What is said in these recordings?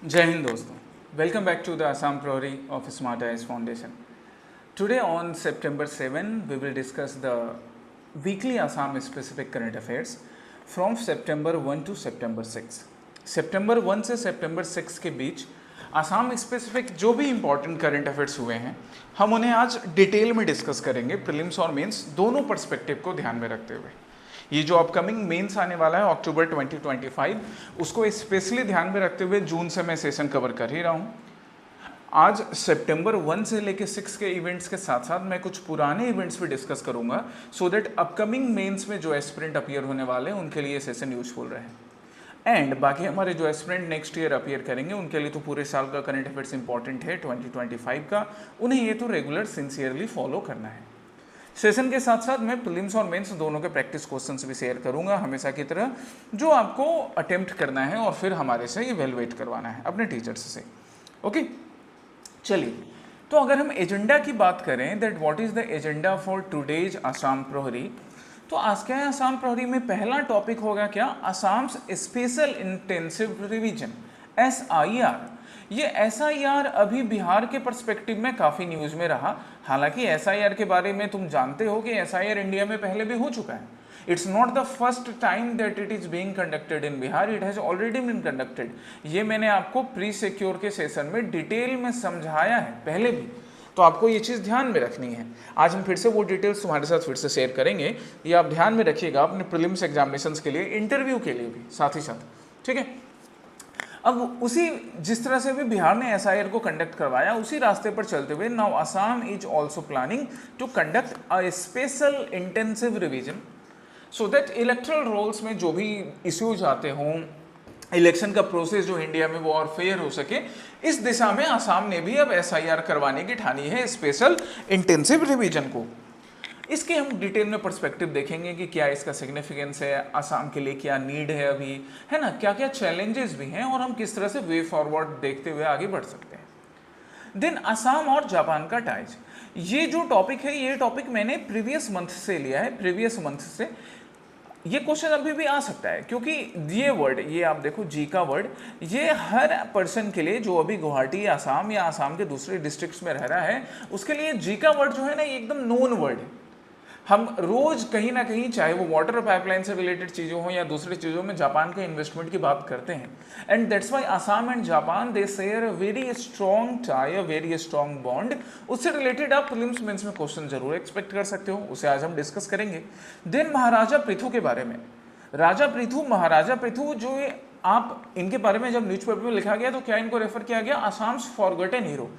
Jai Hind दोस्तों, welcome back to the Assam Prohari of Smart Eyes Foundation. Today on September 7, we will discuss the weekly Assam specific current affairs from September 1 to September 6. September 1 से September 6 के बीच Assam specific जो भी important current affairs हुए हैं हम उन्हें आज detail में डिस्कस करेंगे, प्रीलिम्स और मेंस दोनों पर्सपेक्टिव को ध्यान में रखते हुए। ये जो अपकमिंग मेंस आने वाला है अक्टूबर 2025, उसको स्पेशली दैट में रखते हुए जून से मैं सेशन कवर कर ही रहा हूँ। आज सितंबर 1 से लेके 6 के इवेंट्स के साथ साथ मैं कुछ पुराने इवेंट्स भी डिस्कस करूंगा, सो दैट अपकमिंग मेंस में जो एस्पिरेंट अपीयर होने वाले हैं उनके लिए सेशन यूजफुल रहे। एंड बाकी हमारे जो एस्पिरेंट नेक्स्ट ईयर अपीयर करेंगे उनके लिए तो पूरे साल का करंट अफेयर्स इंपॉर्टेंट है 2025 का, उन्हें ये तो रेगुलर सिंसियरली फॉलो करना है। सेशन के साथ साथ मैं प्रीलिम्स और मेंस दोनों के प्रैक्टिस क्वेश्चंस भी शेयर करूंगा हमेशा की तरह, जो आपको अटेम्प्ट करना है और फिर हमारे से इवेलुएट करवाना है अपने टीचर्स से। ओके, चलिए, तो अगर हम एजेंडा की बात करें that what is the agenda for today's Assam प्रहरी, तो आज क्या है आसाम प्रहरी में पहला टॉपिक होगा क्या, Assam special intensive revision SIR। ये SIR अभी बिहार के पर्सपेक्टिव में काफ़ी न्यूज़ में रहा। हालांकि SIR के बारे में तुम जानते हो कि SIR इंडिया में पहले भी हो चुका है। It's not the first time that it is being conducted in Bihar, it has already been conducted. ये मैंने आपको प्री सिक्योर के सेशन में डिटेल में समझाया है पहले भी, तो आपको ये चीज़ ध्यान में रखनी है। आज हम फिर से वो डिटेल्स तुम्हारे साथ फिर से शेयर करेंगे, ये आप ध्यान में रखिएगा अपने प्रीलिम्स एग्जामिनेशंस के लिए, इंटरव्यू के लिए भी साथ ही साथ, ठीक है। अब उसी जिस तरह से भी बिहार ने SIR को कंडक्ट करवाया, उसी रास्ते पर चलते हुए now Assam is also planning to conduct a special intensive revision so that electoral rolls में जो भी इश्यूज आते हों, इलेक्शन का प्रोसेस जो इंडिया में वो और फेयर हो सके, इस दिशा में असम ने भी अब SIR करवाने की ठानी है स्पेशल इंटेंसिव रिवीजन को। इसके हम डिटेल में पर्सपेक्टिव देखेंगे कि क्या इसका सिग्निफिकेंस है, असम के लिए क्या नीड है अभी, है ना, क्या क्या चैलेंजेस भी हैं और हम किस तरह से वे फॉरवर्ड देखते हुए आगे बढ़ सकते हैं। देन असम और जापान का टाइज, ये जो टॉपिक है ये टॉपिक मैंने प्रीवियस मंथ से लिया है, प्रीवियस मंथ से। ये क्वेश्चन अभी भी आ सकता है क्योंकि ये वर्ड, ये आप देखो जी का वर्ड, ये हर पर्सन के लिए जो अभी गुवाहाटी आसाम या आसाम के दूसरे डिस्ट्रिक्ट्स में रह रहा है उसके लिए जी का वर्ड जो है ना ये एकदम नोन वर्ड है। हम रोज कहीं ना कहीं, चाहे वो वाटर पाइपलाइन से रिलेटेड चीज़ों हो या दूसरी चीज़ों में, जापान के इन्वेस्टमेंट की बात करते हैं। And that's why Assam and Japan they share a very strong tie, a very strong bond. उससे रिलेटेड आप प्रीलिम्स मेंस में क्वेश्चन जरूर एक्सपेक्ट कर सकते हो, उसे आज हम डिस्कस करेंगे। देन महाराजा पृथु के बारे में, राजा पृथु, महाराजा पृथु, जो आप इनके बारे में जब न्यूज़पेपर में लिखा गया तो क्या इनको रेफर किया गया, आसाम्स फॉरगॉटन हीरो।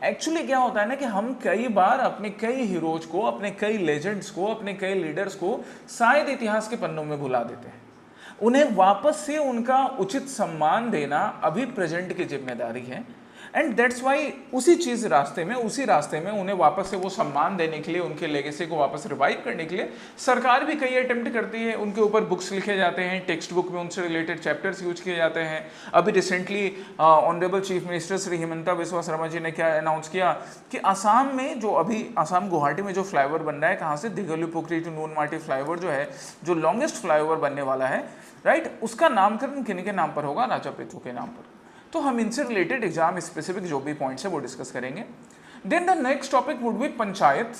एक्चुअली क्या होता है ना कि हम कई बार अपने कई हीरोज को, अपने कई लेजेंड्स को, अपने कई लीडर्स को शायद इतिहास के पन्नों में भुला देते हैं। उन्हें वापस से उनका उचित सम्मान देना अभी प्रेजेंट की जिम्मेदारी है। एंड दैट्स वाई उसी रास्ते में उन्हें वापस से वो सम्मान देने के लिए, उनके लेगेसी को वापस रिवाइव करने के लिए सरकार भी कई अटेम्प्ट करती है। उनके ऊपर बुक्स लिखे जाते हैं, टेक्स्ट बुक में उनसे रिलेटेड चैप्टर्स यूज किए जाते हैं। अभी recently honourable chief minister Shri Himanta Biswa Sarma ji ने क्या अनाउंस किया कि आसाम में जो अभी आसाम गुवाहाटी में जो फ्लाईओवर बन रहा है, कहाँ से, दिघली पुखरी टू नून माटी फ्लाईओवर जो है, जो लॉन्गेस्ट फ्लाईओवर बनने वाला है, राइट, उसका नामकरण किन के नाम पर होगा, राजा पृथु के नाम पर। तो हम इनसे रिलेटेड एग्जाम स्पेसिफिक जो भी पॉइंट्स है वो डिस्कस करेंगे। Then the next topic would be panchayat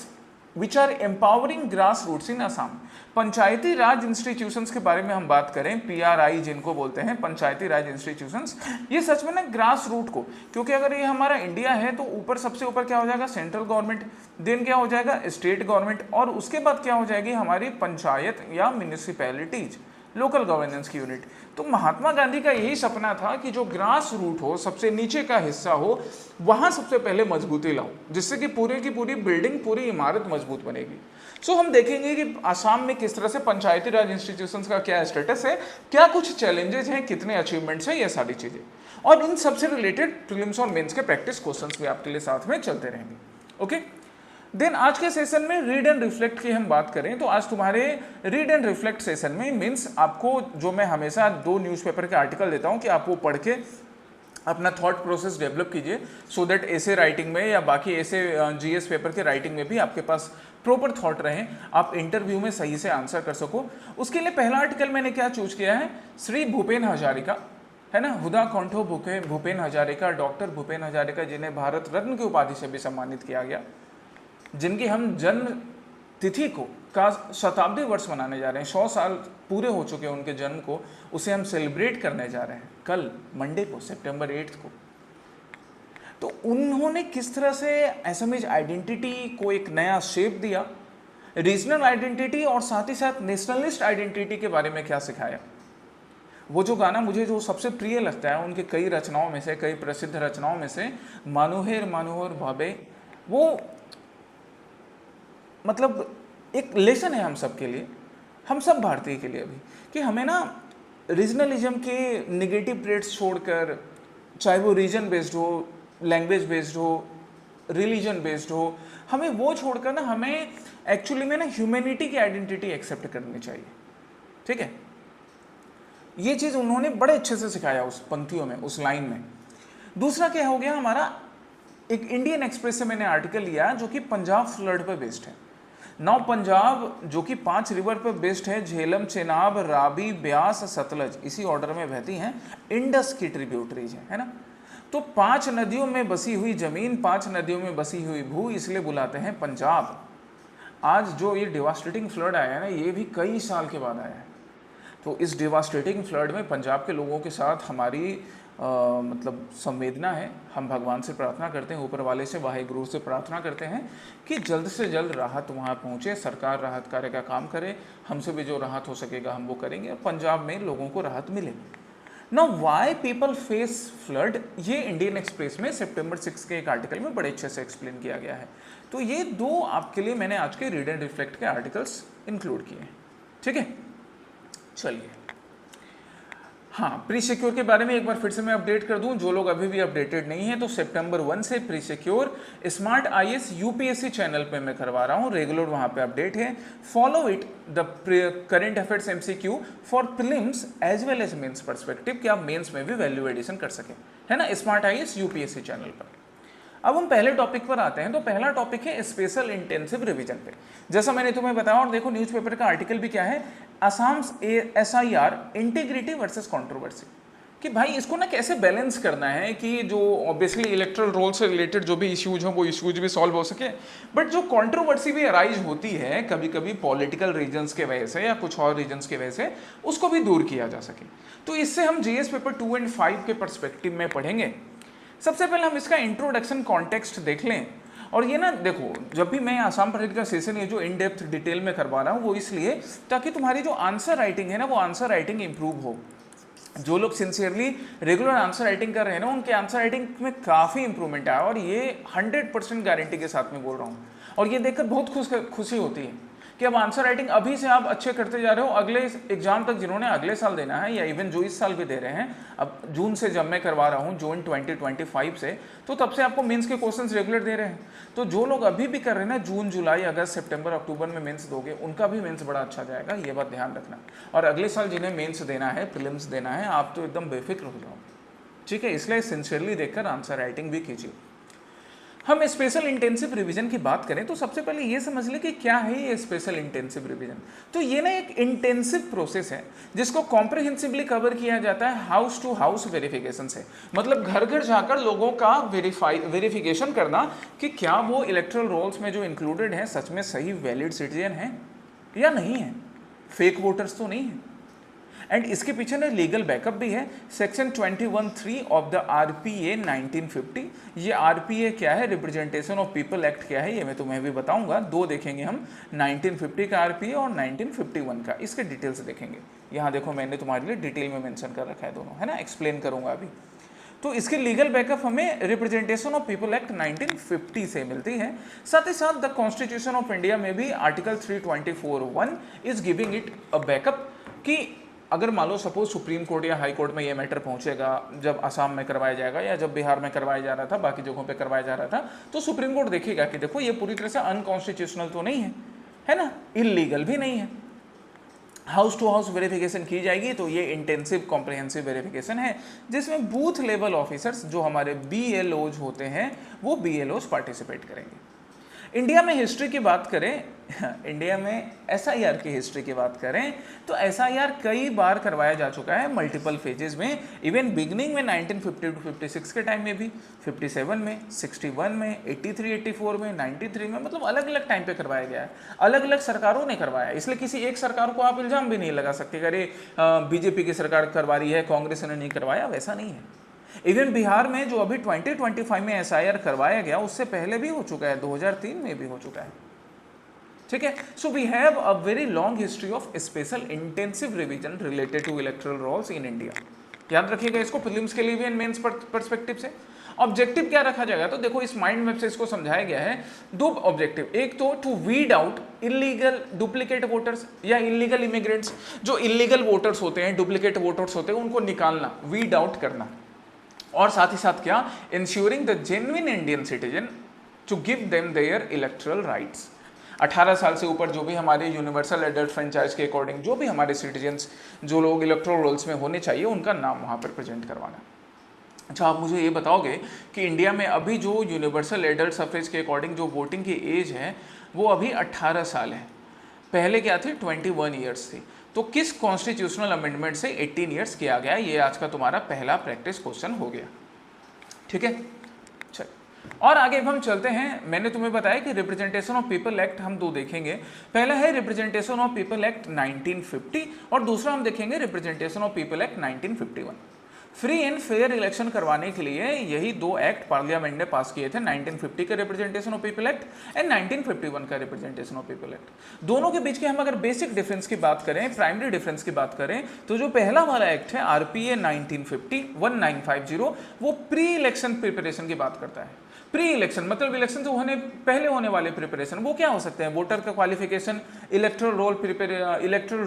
which are empowering grass roots in Assam. Panchayati Raj institutions के बारे में हम बात करें, PRI जिनको बोलते हैं, पंचायती राज इंस्टीट्यूशंस, ये सच में ना ग्रास रूट को, क्योंकि अगर ये हमारा इंडिया है तो ऊपर सबसे ऊपर क्या हो जाएगा, सेंट्रल गवर्नमेंट, देन क्या हो जाएगा, स्टेट गवर्नमेंट, और उसके बाद क्या हो जाएगी हमारी पंचायत या म्यूनिसिपैलिटीज, लोकल गवर्नेंस की यूनिट। तो महात्मा गांधी का यही सपना था कि जो ग्रास रूट हो, सबसे नीचे का हिस्सा हो, वहां सबसे पहले मजबूती लाओ, जिससे कि पूरी की पूरी बिल्डिंग, पूरी इमारत मजबूत बनेगी। सो हम देखेंगे कि आसाम में किस तरह से पंचायती राज इंस्टीट्यूशंस का क्या स्टेटस है, क्या कुछ चैलेंजेस हैं, कितने अचीवमेंट्स हैं, ये सारी चीजें, और इन सबसे रिलेटेड प्रीलिम्स और मेंस के प्रैक्टिस क्वेश्चंस भी आपके लिए साथ में चलते रहेंगे। ओके, देन आज के सेशन में रीड एंड रिफ्लेक्ट की हम बात करें तो आज तुम्हारे रीड एंड रिफ्लेक्ट सेशन में मीन्स आपको, जो मैं हमेशा 2 न्यूज़पेपर के आर्टिकल देता हूं कि आप वो पढ़ के अपना थॉट प्रोसेस डेवलप कीजिए, सो दैट ऐसे राइटिंग में या बाकी ऐसे GS पेपर के राइटिंग में भी आपके पास प्रॉपर थॉट रहे, आप इंटरव्यू में सही से आंसर कर सको। उसके लिए पहला आर्टिकल मैंने क्या चूज किया है, श्री भूपेन हजारिका, है ना, हुदा कंठो भूपेन हजारिका, डॉक्टर भूपेन हजारिका, जिन्हें भारत रत्न की उपाधि से भी सम्मानित किया गया, जिनकी हम जन्म तिथि को का शताब्दी वर्ष मनाने जा रहे हैं, 100 साल पूरे हो चुके हैं उनके जन्म को, उसे हम सेलिब्रेट करने जा रहे हैं कल मंडे को, सितंबर 8 को। तो उन्होंने किस तरह से असमीज आइडेंटिटी को एक नया शेप दिया, रीजनल आइडेंटिटी और साथ ही साथ नेशनलिस्ट आइडेंटिटी के बारे में क्या सिखाया। वो जो गाना मुझे जो सबसे प्रिय लगता है उनके कई रचनाओं में से, कई प्रसिद्ध रचनाओं में से, मानुहेर मानुहोर भाबे, वो मतलब एक लेसन है हम सब के लिए, हम सब भारतीय के लिए भी, कि हमें ना रीजनलिज्म के निगेटिव ट्रेड्स छोड़कर, चाहे वो रीजन बेस्ड हो, लैंग्वेज बेस्ड हो, रिलीजन बेस्ड हो, हमें वो छोड़कर ना हमें एक्चुअली में ना ह्यूमैनिटी की आइडेंटिटी एक्सेप्ट करनी चाहिए। ठीक है, ये चीज़ उन्होंने बड़े अच्छे से सिखाया उस पंक्तियों में, उस लाइन में। दूसरा क्या हो गया हमारा, एक इंडियन एक्सप्रेस से मैंने आर्टिकल लिया जो कि पंजाब फ्लड पर बेस्ड है। नाउ पंजाब जो कि 5 रिवर पर बेस्ड है, झेलम, चेनाब, रावी, ब्यास, सतलज, इसी ऑर्डर में बहती हैं, इंडस की ट्रिब्यूटरीज है ना। तो 5 नदियों में बसी हुई जमीन, 5 नदियों में बसी हुई भू, इसलिए बुलाते हैं पंजाब। आज जो ये डिवास्टेटिंग फ्लड आया है ना, ये भी कई साल के बाद आया है। तो इस डिवास्टेटिंग फ्लड में पंजाब के लोगों के साथ हमारी मतलब संवेदना है। हम भगवान से प्रार्थना करते हैं, ऊपर वाले से, वाहेगुरु से प्रार्थना करते हैं कि जल्द से जल्द राहत वहाँ पहुँचे, सरकार राहत कार्य का काम करे, हमसे भी जो राहत हो सकेगा हम वो करेंगे और पंजाब में लोगों को राहत मिले। Now why people face flood, ये इंडियन एक्सप्रेस में सितंबर 6 के एक आर्टिकल में बड़े अच्छे से एक्सप्लेन किया गया है। तो ये 2 आपके लिए मैंने आज के रीड एंड रिफ्लेक्ट के आर्टिकल्स इंक्लूड किए हैं। ठीक है, चलिए, हाँ, प्री सिक्योर के बारे में एक बार फिर से मैं अपडेट कर दूं, जो लोग अभी भी अपडेटेड नहीं है, तो सितंबर 1 से pre secure smart IAS UPSC channel पे मैं करवा रहा हूं, रेगुलर वहां पे अपडेट है। Follow it the current affairs MCQ for prelims as well as mains perspective, कि आप मेंस में भी वैल्यू एडिशन कर सकें, है ना, स्मार्ट आईएएस यूपीएससी चैनल पर। अब हम पहले टॉपिक पर आते हैं। तो पहला टॉपिक है स्पेशल इंटेंसिव रिवीजन पे। जैसा मैंने तुम्हें बताया, और देखो न्यूज़पेपर का आर्टिकल भी क्या है, Assam SIR integrity versus controversy, कि भाई इसको ना कैसे बैलेंस करना है कि जो ऑब्वियसली इलेक्टोरल रोल से रिलेटेड जो भी इश्यूज हो वो इश्यूज भी सॉल्व हो सके, बट जो कंट्रोवर्सी भी अराइज होती है कभी कभी पॉलिटिकल रीजन्स के वजह से या कुछ और रीजन्स की वजह से, उसको भी दूर किया जा सके। तो इससे हम जीएस पेपर 2 और 5 के पर्सपेक्टिव में पढ़ेंगे। सबसे पहले हम इसका इंट्रोडक्शन कॉन्टेक्स्ट देख लें। और ये ना देखो, जब भी मैं आसाम पढ़ेगी का सेशन ये जो इन डेप्थ डिटेल में करवा रहा हूँ वो इसलिए ताकि तुम्हारी जो आंसर राइटिंग है ना, वो आंसर राइटिंग इंप्रूव हो। जो लोग सिंसियरली रेगुलर आंसर राइटिंग कर रहे हैं ना, उनके आंसर राइटिंग में काफ़ी इंप्रूवमेंट आया, और ये 100% गारंटी के साथ में बोल रहा हूँ। और ये देखकर बहुत खुशी होती है कि अब आंसर राइटिंग अभी से आप अच्छे करते जा रहे हो, अगले एग्जाम तक जिन्होंने अगले साल देना है या इवन जो इस साल भी दे रहे हैं, अब जून से जब मैं करवा रहा हूँ, जून 2025 से, तो तब से आपको मेंस के क्वेश्चंस रेगुलर दे रहे हैं। तो जो लोग अभी भी कर रहे हैं ना, जून, जुलाई, अगस्त, सितंबर, अक्टूबर में मेंस दोगे, उनका भी मेंस बड़ा अच्छा जाएगा, ये बात ध्यान रखना। और अगले साल जिन्हें मेंस देना है, प्रीलिम्स देना है, आप तो एकदम बेफिक्र हो जाओ, ठीक है। इसलिए सिंसियरली देखकर आंसर राइटिंग भी कीजिए। हम स्पेशल इंटेंसिव रिवीजन की बात करें तो सबसे पहले ये समझ लें कि क्या है ये स्पेशल इंटेंसिव रिवीजन। तो ये ना एक इंटेंसिव प्रोसेस है जिसको कॉम्प्रिहेंसिवली कवर किया जाता है हाउस टू हाउस वेरिफिकेशन से। मतलब घर घर जाकर लोगों का वेरिफिकेशन करना कि क्या वो इलेक्टोरल रोल्स में जो इंक्लूडेड हैं सच में सही वैलिड सिटीजन हैं या नहीं है, फेक वोटर्स तो नहीं है। एंड इसके पीछे ना लीगल बैकअप भी है, सेक्शन 21(3) ऑफ द आरपीए 1950। ये आरपीए क्या है, रिप्रेजेंटेशन ऑफ पीपल एक्ट क्या है, ये मैं तुम्हें भी बताऊंगा। 2 देखेंगे हम, 1950 का आरपीए और 1951 का, इसके डिटेल्स देखेंगे। यहाँ देखो मैंने तुम्हारे लिए डिटेल में मेंशन कर रखा है दोनों, है ना, एक्सप्लेन करूंगा अभी। तो इसके लीगल बैकअप हमें रिप्रेजेंटेशन ऑफ पीपल एक्ट 1950 से मिलती है। साथ ही साथ द कॉन्स्टिट्यूशन ऑफ इंडिया में भी article 324(1) is giving it a backup कि अगर मान लो सपोज सुप्रीम कोर्ट या हाई कोर्ट में ये मैटर पहुंचेगा, जब असम में करवाया जाएगा या जब बिहार में करवाया जा रहा था, बाकी जगहों पे करवाया जा रहा था, तो सुप्रीम कोर्ट देखेगा कि देखो ये पूरी तरह से अनकॉन्स्टिट्यूशनल तो नहीं है ना, इलीगल भी नहीं है। हाउस टू हाउस वेरिफिकेशन की जाएगी। तो ये इंटेंसिव कॉम्प्रिहेंसिव वेरिफिकेशन है जिसमें बूथ लेवल ऑफिसर्स जो हमारे BLOs होते हैं वो BLOs पार्टिसिपेट करेंगे। इंडिया में हिस्ट्री की बात करें, इंडिया में एसआईआर की हिस्ट्री की बात करें तो एसआईआर कई बार करवाया जा चुका है मल्टीपल फेजेस में। इवन बिगनिंग में 1950 टू 56 के टाइम में भी, 57 में, 61 में, 83, 84 में, 93 में, मतलब अलग अलग टाइम पे करवाया गया है, अलग अलग सरकारों ने करवाया है। इसलिए किसी एक सरकार को आप इल्ज़ाम भी नहीं लगा सकते कि अरे बीजेपी की सरकार करवा रही है, कांग्रेस ने नहीं करवाया, वैसा नहीं है। इवन बिहार में जो अभी 2025 में एसआईआर करवाया गया उससे पहले भी हो चुका है, 2003 में भी हो चुका है। ठीक है, so we have a very long history of special intensive revision related to electoral rolls in India. याद रखिएगा इसको प्रीलिम्स के लिए भी एंड मेंस पर्सपेक्टिव से। ऑब्जेक्टिव क्या रखा जाएगा, तो देखो इस माइंड मैप से इसको समझाया गया है दो ऑब्जेक्टिव। एक तो to weed out illegal duplicate voters या इलीगल इमिग्रेंट्स, जो इलीगल वोटर्स होते हैं, डुप्लीकेट वोटर्स होते हैं, उनको निकालना, वीड आउट करना। और साथ ही साथ क्या, insuring the genuine Indian citizen to give them their electoral rights. 18 साल से ऊपर जो भी हमारे यूनिवर्सल एडल्ट फ्रेंचाइज के अकॉर्डिंग जो भी हमारे सिटीजन्स, जो लोग इलेक्टोरल रोल्स में होने चाहिए, उनका नाम वहाँ पर प्रेजेंट करवाना। अच्छा, आप मुझे ये बताओगे कि इंडिया में अभी जो यूनिवर्सल एडल्ट सफरेज के अकॉर्डिंग जो वोटिंग की एज है वो अभी 18 साल है, पहले क्या थी 21 ईयर्स थी। तो किस कॉन्स्टिट्यूशनल अमेंडमेंट से 18 ईयर्स किया गया, ये आज का तुम्हारा पहला प्रैक्टिस क्वेश्चन हो गया। ठीक है, चल और आगे हम चलते हैं। मैंने तुम्हें बताया कि रिप्रेजेंटेशन ऑफ पीपल एक्ट हम दो देखेंगे। पहला है रिप्रेजेंटेशन ऑफ पीपल एक्ट 1950 और दूसरा हम देखेंगे representation of people act 1951। Free and fair election करवाने के लिए यही दो एक्ट पार्लियामेंट ने पास किए थे, 1950 का representation of people act and 1951 का रिप्रेजेंटेशन ऑफ पीपल एक्ट। दोनों के बीच के हम अगर बेसिक डिफरेंस की बात करें, प्राइमरी डिफरेंस की बात करें, तो जो पहला वाला एक्ट है आरपीए 1950 वो प्री इलेक्शन प्रिपरेशन की बात करता है। प्री इलेक्शन मतलब इलेक्शन से होने पहले होने वाले प्रिपरेशन, वो क्या हो सकते हैं, वोटर का क्वालिफिकेशन, इलेक्टोरल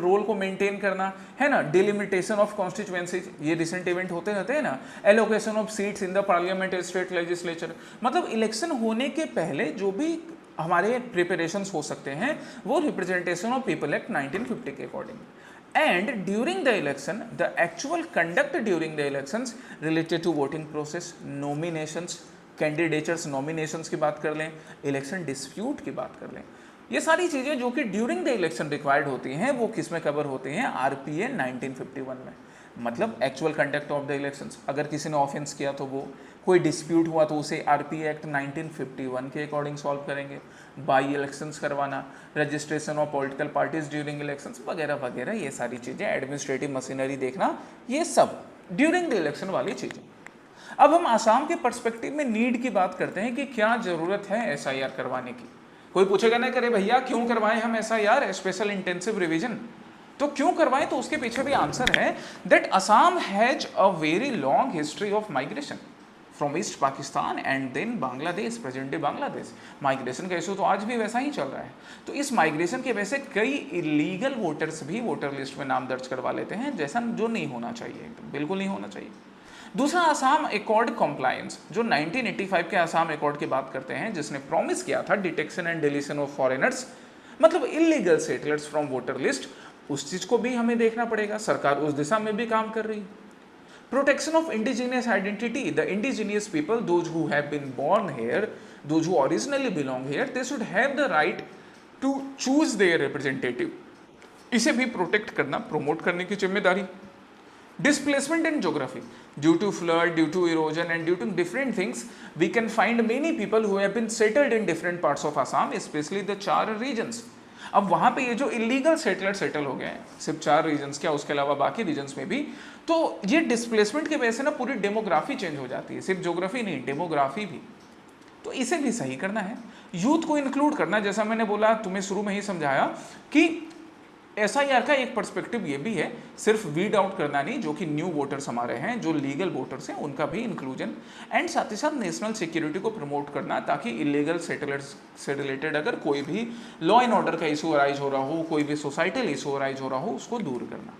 रोल को मेंटेन करना, है ना, डिलिमिटेशन ऑफ कॉन्स्टिट्यूएंसीज, ये रिसेंट इवेंट होते रहते हैं ना, allocation of seats in the parliament state legislature. मतलब इलेक्शन होने के पहले जो भी हमारे प्रिपरेशंस हो सकते हैं वो रिप्रेजेंटेशन ऑफ पीपल एक्ट 1950 के according. And during the election, the actual conduct during the elections related to voting process, nominations, candidatures, nominations की बात कर लें, इलेक्शन डिस्प्यूट की बात कर लें, ये सारी चीज़ें जो कि ड्यूरिंग द इलेक्शन रिक्वायर्ड होती हैं वो किस में कवर होती हैं, आरपीए 1951 में। मतलब actual conduct of the elections, अगर किसी ने ऑफेंस किया तो वो, कोई डिस्प्यूट हुआ तो उसे आरपीए एक्ट 1951 के अकॉर्डिंग सॉल्व करेंगे। बाई इलेक्शंस करवाना, registration of political parties during elections वगैरह वगैरह, ये सारी चीज़ें, एडमिनिस्ट्रेटिव मशीनरी देखना, ये सब ड्यूरिंग द इलेक्शन वाली चीज़ें। अब हम आसाम के पर्सपेक्टिव में नीड की बात करते हैं कि क्या जरूरत है एसआईआर करवाने की। कोई पूछेगा ना, करे भैया क्यों करवाएं हम एसआईआर, स्पेशल इंटेंसिव रिवीजन, तो क्यों करवाएं, तो उसके पीछे भी आंसर है that Assam has a very long history of migration from East Pakistan and then Bangladesh, present day Bangladesh. Migration का इशू तो आज भी वैसा ही चल रहा है। तो इस माइग्रेशन की वजह से कई इलीगल वोटर्स भी वोटर लिस्ट में नाम दर्ज करवा लेते हैं, जैसा जो नहीं होना चाहिए, बिल्कुल नहीं होना चाहिए। दूसरा, आसाम एकॉर्ड कॉम्प्लायंस, जो 1985 के आसाम एकॉर्ड की बात करते हैं, जिसने प्रॉमिस किया था detection and deletion of foreigners, मतलब illegal settlers from voter list, उस चीज को भी हमें देखना पड़ेगा। सरकार उस दिशा में भी काम कर रही है। Protection of indigenous identity, the indigenous people, those who have been born here, those who originally belong here, they should have the right to choose their representative. इसे भी प्रोटेक्ट करना, प्रोमोट करने की जिम्मेदारी। Displacement in geography, due to flood, due to erosion and due to different things, we can find many people who have been settled in different parts of Assam, especially the 4 regions. अब वहाँ पे ये जो illegal settler settle हो गए हैं, सिर्फ 4 regions क्या, उसके अलावा बाकी रीजन्स में भी, तो ये डिस्प्लेसमेंट की वजह से ना पूरी डेमोग्राफी चेंज हो जाती है, सिर्फ ज्योग्राफी नहीं, डेमोग्राफी भी। तो इसे भी सही करना है, यूथ को इंक्लूड करना, जैसा मैंने बोला तुम्हें शुरू में ही समझाया कि एसआईआर का एक पर्सपेक्टिव ये भी है, सिर्फ वीड आउट करना नहीं, जो कि न्यू वोटर्स हमारे हैं, जो लीगल वोटर्स हैं, उनका भी इंक्लूजन, एंड साथ ही साथ नेशनल सिक्योरिटी को प्रमोट करना, ताकि इलीगल सेटलर्स से रिलेटेड अगर कोई भी लॉ एंड ऑर्डर का इशू अराइज हो रहा हो, कोई भी सोसाइटल इशू अराइज हो रहा हो, उसको दूर करना।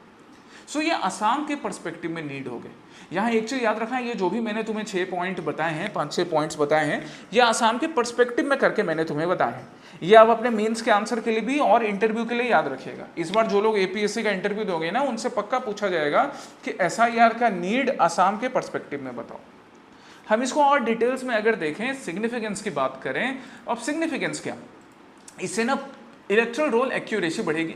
सो ये आसाम के पर्सपेक्टिव में नीड हो गए। यहाँ एक चीज़ याद रखना, ये जो भी मैंने तुम्हें 6 पॉइंट बताए हैं, 5-6 पॉइंट्स बताए हैं, ये आसाम के पर्सपेक्टिव में करके मैंने तुम्हें बताया है। ये आप अपने मेंस के आंसर के लिए भी और इंटरव्यू के लिए याद रखिएगा। इस बार जो लोग एपीएससी का इंटरव्यू दोगे ना, उनसे पक्का पूछा जाएगा कि एसआईआर का नीड आसाम के पर्सपेक्टिव में बताओ। हम इसको और डिटेल्स में अगर देखें, सिग्निफिकेंस की बात करें, अब सिग्निफिकेंस क्या, इससे ना इलेक्ट्रल रोल एक्यूरेसी बढ़ेगी।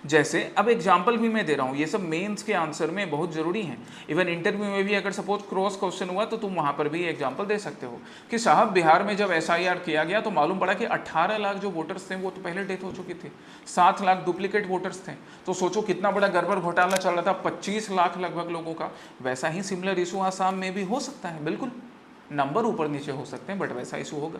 जैसे अब एग्जाम्पल भी मैं दे रहा हूँ, ये सब मेंस के आंसर में बहुत ज़रूरी है। इवन इंटरव्यू में भी अगर सपोज क्रॉस क्वेश्चन हुआ तो तुम वहाँ पर भी एग्जाम्पल दे सकते हो कि साहब बिहार में जब SIR किया गया तो मालूम पड़ा कि 18 लाख जो वोटर्स थे वो तो पहले डेथ हो चुकी थी, 7 लाख डुप्लीकेट वोटर्स थे। तो सोचो कितना बड़ा गड़बड़ घोटाला चल रहा था, 25 लाख लगभग लोगों का। वैसा ही सिमिलर इशू आसाम में भी हो सकता है, बिल्कुल नंबर ऊपर नीचे हो सकते हैं बट वैसा इशू होगा।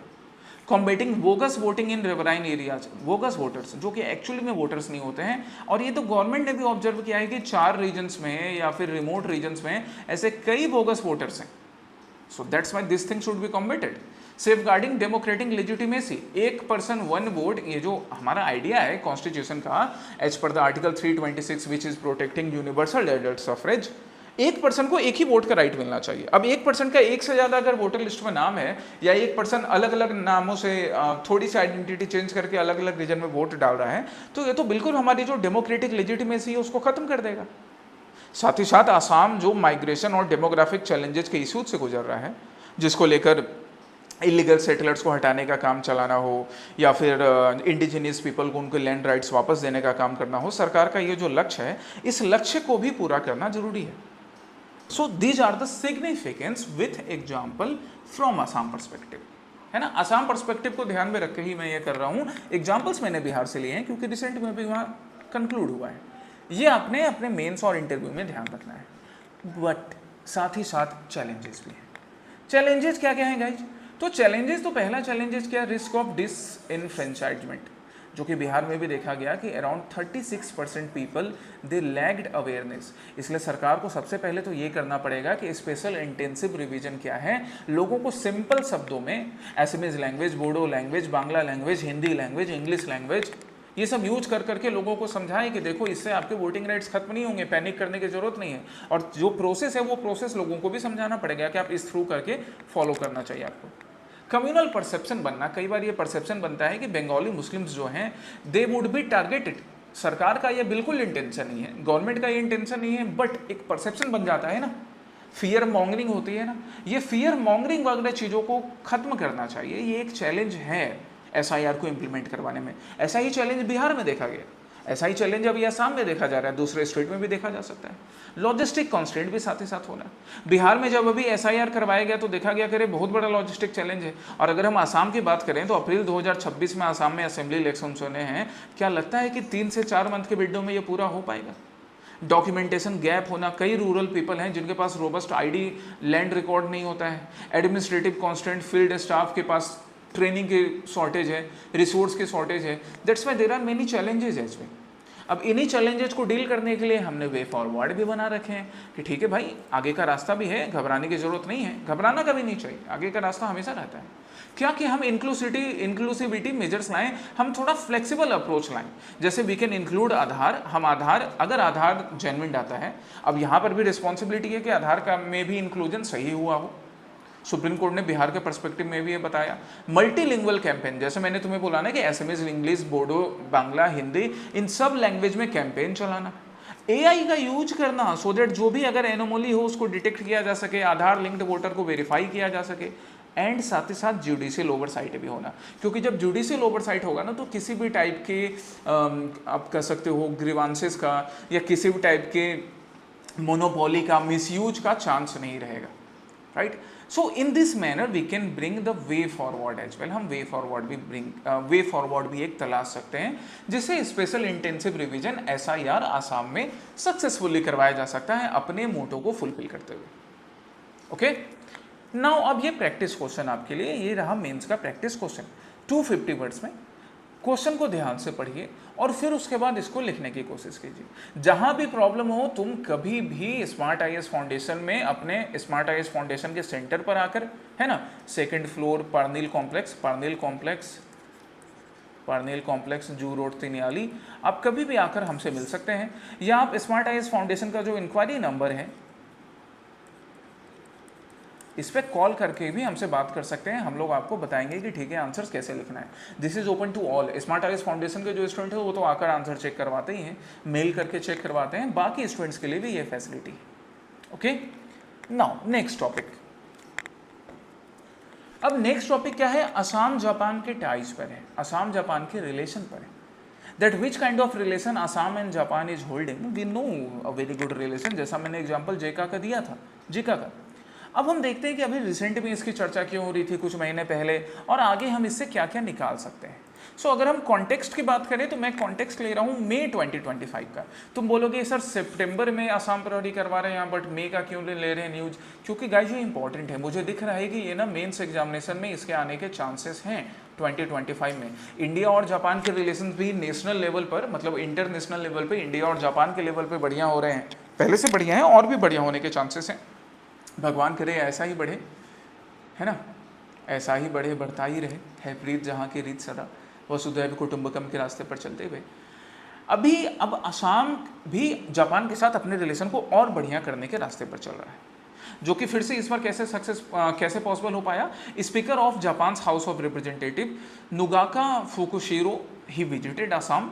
Combating bogus voting in riverine areas, bogus voters जो कि एक्चुअली में वोटर्स नहीं होते हैं, और ये तो गवर्नमेंट ने भी ऑब्जर्व किया है कि 4 रीजन्स में या फिर रिमोट रीजन्स में ऐसे कई बोगस वोटर्स हैं। So that's why this thing should be combated. Safeguarding democratic legitimacy, एक पर्सन वन वोट, ये जो हमारा आइडिया है कॉन्स्टिट्यूशन का, as per the article 326 which is protecting universal adult suffrage, एक पर्सन को एक ही वोट का राइट मिलना चाहिए। अब एक पर्सन का एक से ज़्यादा अगर वोटर लिस्ट में नाम है, या एक पर्सन अलग अलग नामों से थोड़ी सी आइडेंटिटी चेंज करके अलग अलग रीजन में वोट डाल रहा है, तो ये तो बिल्कुल हमारी जो डेमोक्रेटिक लेजिटिमेसी है उसको खत्म कर देगा। साथ ही साथ आसाम जो माइग्रेशन और डेमोग्राफिक चैलेंजेस के इशूज से गुजर रहा है, जिसको लेकर इलीगल सेटलर्स को हटाने का काम चलाना हो, या फिर इंडिजिनियस पीपल को उनके लैंड राइट्स वापस देने का काम करना हो, सरकार का ये जो लक्ष्य है, इस लक्ष्य को भी पूरा करना जरूरी है। So these are the significance with example from Assam perspective, है ना। असम पर्सपेक्टिव को ध्यान में रख के ही मैं ये कर रहा हूँ। एग्जाम्पल्स मैंने बिहार से लिए हैं क्योंकि रिसेंट में भी वहाँ कंक्लूड हुआ है। ये आपने अपने मेंस और इंटरव्यू में ध्यान रखना है, बट साथ ही साथ चैलेंजेस भी हैं। चैलेंजेस क्या क्या हैं गाइज? तो चैलेंजेस, तो पहला चैलेंजेस क्या, रिस्क ऑफ डिसएनफ्रेंचाइजमेंट, जो कि बिहार में भी देखा गया कि around 36% people they lagged awareness. इसलिए सरकार को सबसे पहले तो ये करना पड़ेगा कि स्पेशल इंटेंसिव रिवीजन क्या है, लोगों को सिंपल शब्दों में Assamese language, Bodo language, Bangla language, Hindi language, English language, ये सब यूज कर करके लोगों को समझाएं कि देखो इससे आपके वोटिंग राइट्स खत्म नहीं होंगे, पैनिक करने की जरूरत नहीं है। और जो प्रोसेस है वो प्रोसेस लोगों को भी समझाना पड़ेगा कि आप इस थ्रू करके फॉलो करना चाहिए आपको। कम्युनल परसेप्शन बनना, कई बार ये परसेप्शन बनता है कि बंगाली मुस्लिम्स जो हैं दे वुड बी टारगेटेड। सरकार का ये बिल्कुल इंटेंशन नहीं है, गवर्नमेंट का ये इंटेंशन नहीं है, बट एक परसेप्शन बन जाता है ना, फियर मॉन्गरिंग होती है ना, ये फियर मॉन्गरिंग वगैरह चीज़ों को खत्म करना चाहिए। ये एक चैलेंज है SIR को इम्प्लीमेंट करवाने में। ऐसा ही चैलेंज बिहार में देखा गया, ऐसा ही चैलेंज अभी आसाम में देखा जा रहा है, दूसरे स्टेट में भी देखा जा सकता है। लॉजिस्टिक कॉन्स्टेंट भी साथ ही साथ होना है। बिहार में जब अभी SIR करवाया गया तो देखा गया कि बहुत बड़ा लॉजिस्टिक चैलेंज है। और अगर हम आसाम की बात करें तो अप्रैल 2026 में आसाम में असेंबली इलेक्शन होने हैं, क्या लगता है कि 3 से 4 मंथ के विंडो में ये पूरा हो पाएगा? डॉक्यूमेंटेशन गैप होना, कई रूरल पीपल हैं जिनके पास रोबस्ट ID लैंड रिकॉर्ड नहीं होता है, एडमिनिस्ट्रेटिव कॉन्स्टेंट, फील्ड स्टाफ के पास ट्रेनिंग की शॉर्टेज है, रिसोर्स की शॉर्टेज है, that's why there are many challenges as well. अब इन्हीं चैलेंजेस को डील करने के लिए हमने वे फॉरवर्ड भी बना रखे हैं कि ठीक है भाई, आगे का रास्ता भी है, घबराने की जरूरत नहीं है, घबराना कभी नहीं चाहिए, आगे का रास्ता हमेशा रहता है। क्या कि हम इंक्लूसिविटी मेजर्स लाएं, हम थोड़ा फ्लेक्सिबल अप्रोच लाएं। जैसे वी कैन इंक्लूड आधार, हम आधार, अगर आधार जेन्युइन डाटा है, अब यहाँ पर भी रिस्पॉन्सिबिलिटी है कि आधार का में भी इंक्लूजन सही हुआ हो। सुप्रीम कोर्ट ने बिहार के पर्सपेक्टिव में भी ये बताया। मल्टीलिंगुअल कैंपेन, जैसे मैंने तुम्हें बोला ना कि असमीज, इंग्लिश, बोडो, बांग्ला, हिंदी, इन सब लैंग्वेज में कैंपेन चलाना। AI का यूज करना सो दैट जो भी अगर एनोमली हो उसको डिटेक्ट किया जा सके, आधार लिंक्ड वोटर को वेरीफाई किया जा सके, एंड साथ ही साथ जुडिशियल ओवरसाइट भी होना। क्योंकि जब जुडिशियल ओवरसाइट होगा ना तो किसी भी टाइप के आप कह सकते हो ग्रीवांसेस का या किसी भी टाइप के मोनोपोली का, मिसयूज का चांस नहीं रहेगा, right. So in this manner we can bring the way forward as well. हम वे फॉरवर्ड भी एक तलाश सकते हैं जिससे special intensive revision SIR Assam में सक्सेसफुली करवाया जा सकता है अपने मोटो को फुलफिल करते हुए। ओके, नाउ अब ये प्रैक्टिस क्वेश्चन आपके लिए, ये रहा मेंस का प्रैक्टिस क्वेश्चन 250 वर्ड्स में। क्वेश्चन को ध्यान से पढ़िए और फिर उसके बाद इसको लिखने की कोशिश कीजिए। जहां भी प्रॉब्लम हो तुम कभी भी स्मार्ट IAS फाउंडेशन में, अपने स्मार्ट IAS फाउंडेशन के सेंटर पर आकर, है ना, 2nd फ्लोर पार्निल कॉम्प्लेक्स जू रोड तिनियाली, आप कभी भी आकर हमसे मिल सकते हैं। या आप स्मार्ट IAS फाउंडेशन का जो इंक्वायरी नंबर है इस पर कॉल करके भी हमसे बात कर सकते हैं। हम लोग आपको बताएंगे कि ठीक है आंसर्स कैसे लिखना है। This is open to all. Smart IAS foundation के जो स्टूडेंट है वो तो आकर आंसर चेक करवाते ही हैं, मेल करके चेक करवाते हैं, बाकी स्टूडेंट्स के लिए भी ये फैसिलिटी है। ओके, नाउ नेक्स्ट टॉपिक, अब नेक्स्ट टॉपिक क्या है, असम जापान के टाइज पर है, असम जापान के रिलेशन पर है। That which kind of relation Assam and Japan is holding, we know a very good relation, जैसा मैंने एग्जांपल जेका का दिया था, जिका का। अब हम देखते हैं कि अभी रिसेंट में इसकी चर्चा क्यों हो रही थी कुछ महीने पहले, और आगे हम इससे क्या क्या निकाल सकते हैं। सो अगर हम कॉन्टेक्स्ट की बात करें तो मैं कॉन्टेक्स्ट ले रहा हूँ मई 2025 का। तुम बोलोगे सर सितंबर में असम प्रहरी करवा रहे हैं यहाँ, बट मई का क्यों ले रहे हैं न्यूज़? क्योंकि गाइस ये इंपॉर्टेंट है, मुझे दिख रहा है कि ये ना मेंस एग्जामिनेशन में इसके आने के चांसेस हैं 2025 में। इंडिया और जापान के रिलेशन भी नेशनल लेवल पर, मतलब इंटरनेशनल लेवल पे इंडिया और जापान के लेवल पे बढ़िया हो रहे हैं, पहले से बढ़िया हैं और भी बढ़िया होने के चांसेस हैं। भगवान करे ऐसा ही बढ़े, है ना, ऐसा ही बढ़े, बढ़ता ही रहे, है प्रीत जहाँ की रीत सदा, वसुधैव कुटुंबकम के रास्ते पर चलते हुए। अब असम भी जापान के साथ अपने रिलेशन को और बढ़िया करने के रास्ते पर चल रहा है, जो कि फिर से इस बार कैसे पॉसिबल हो पाया। Speaker of Japan house of representative Nukaga Fukushiro he visited Assam,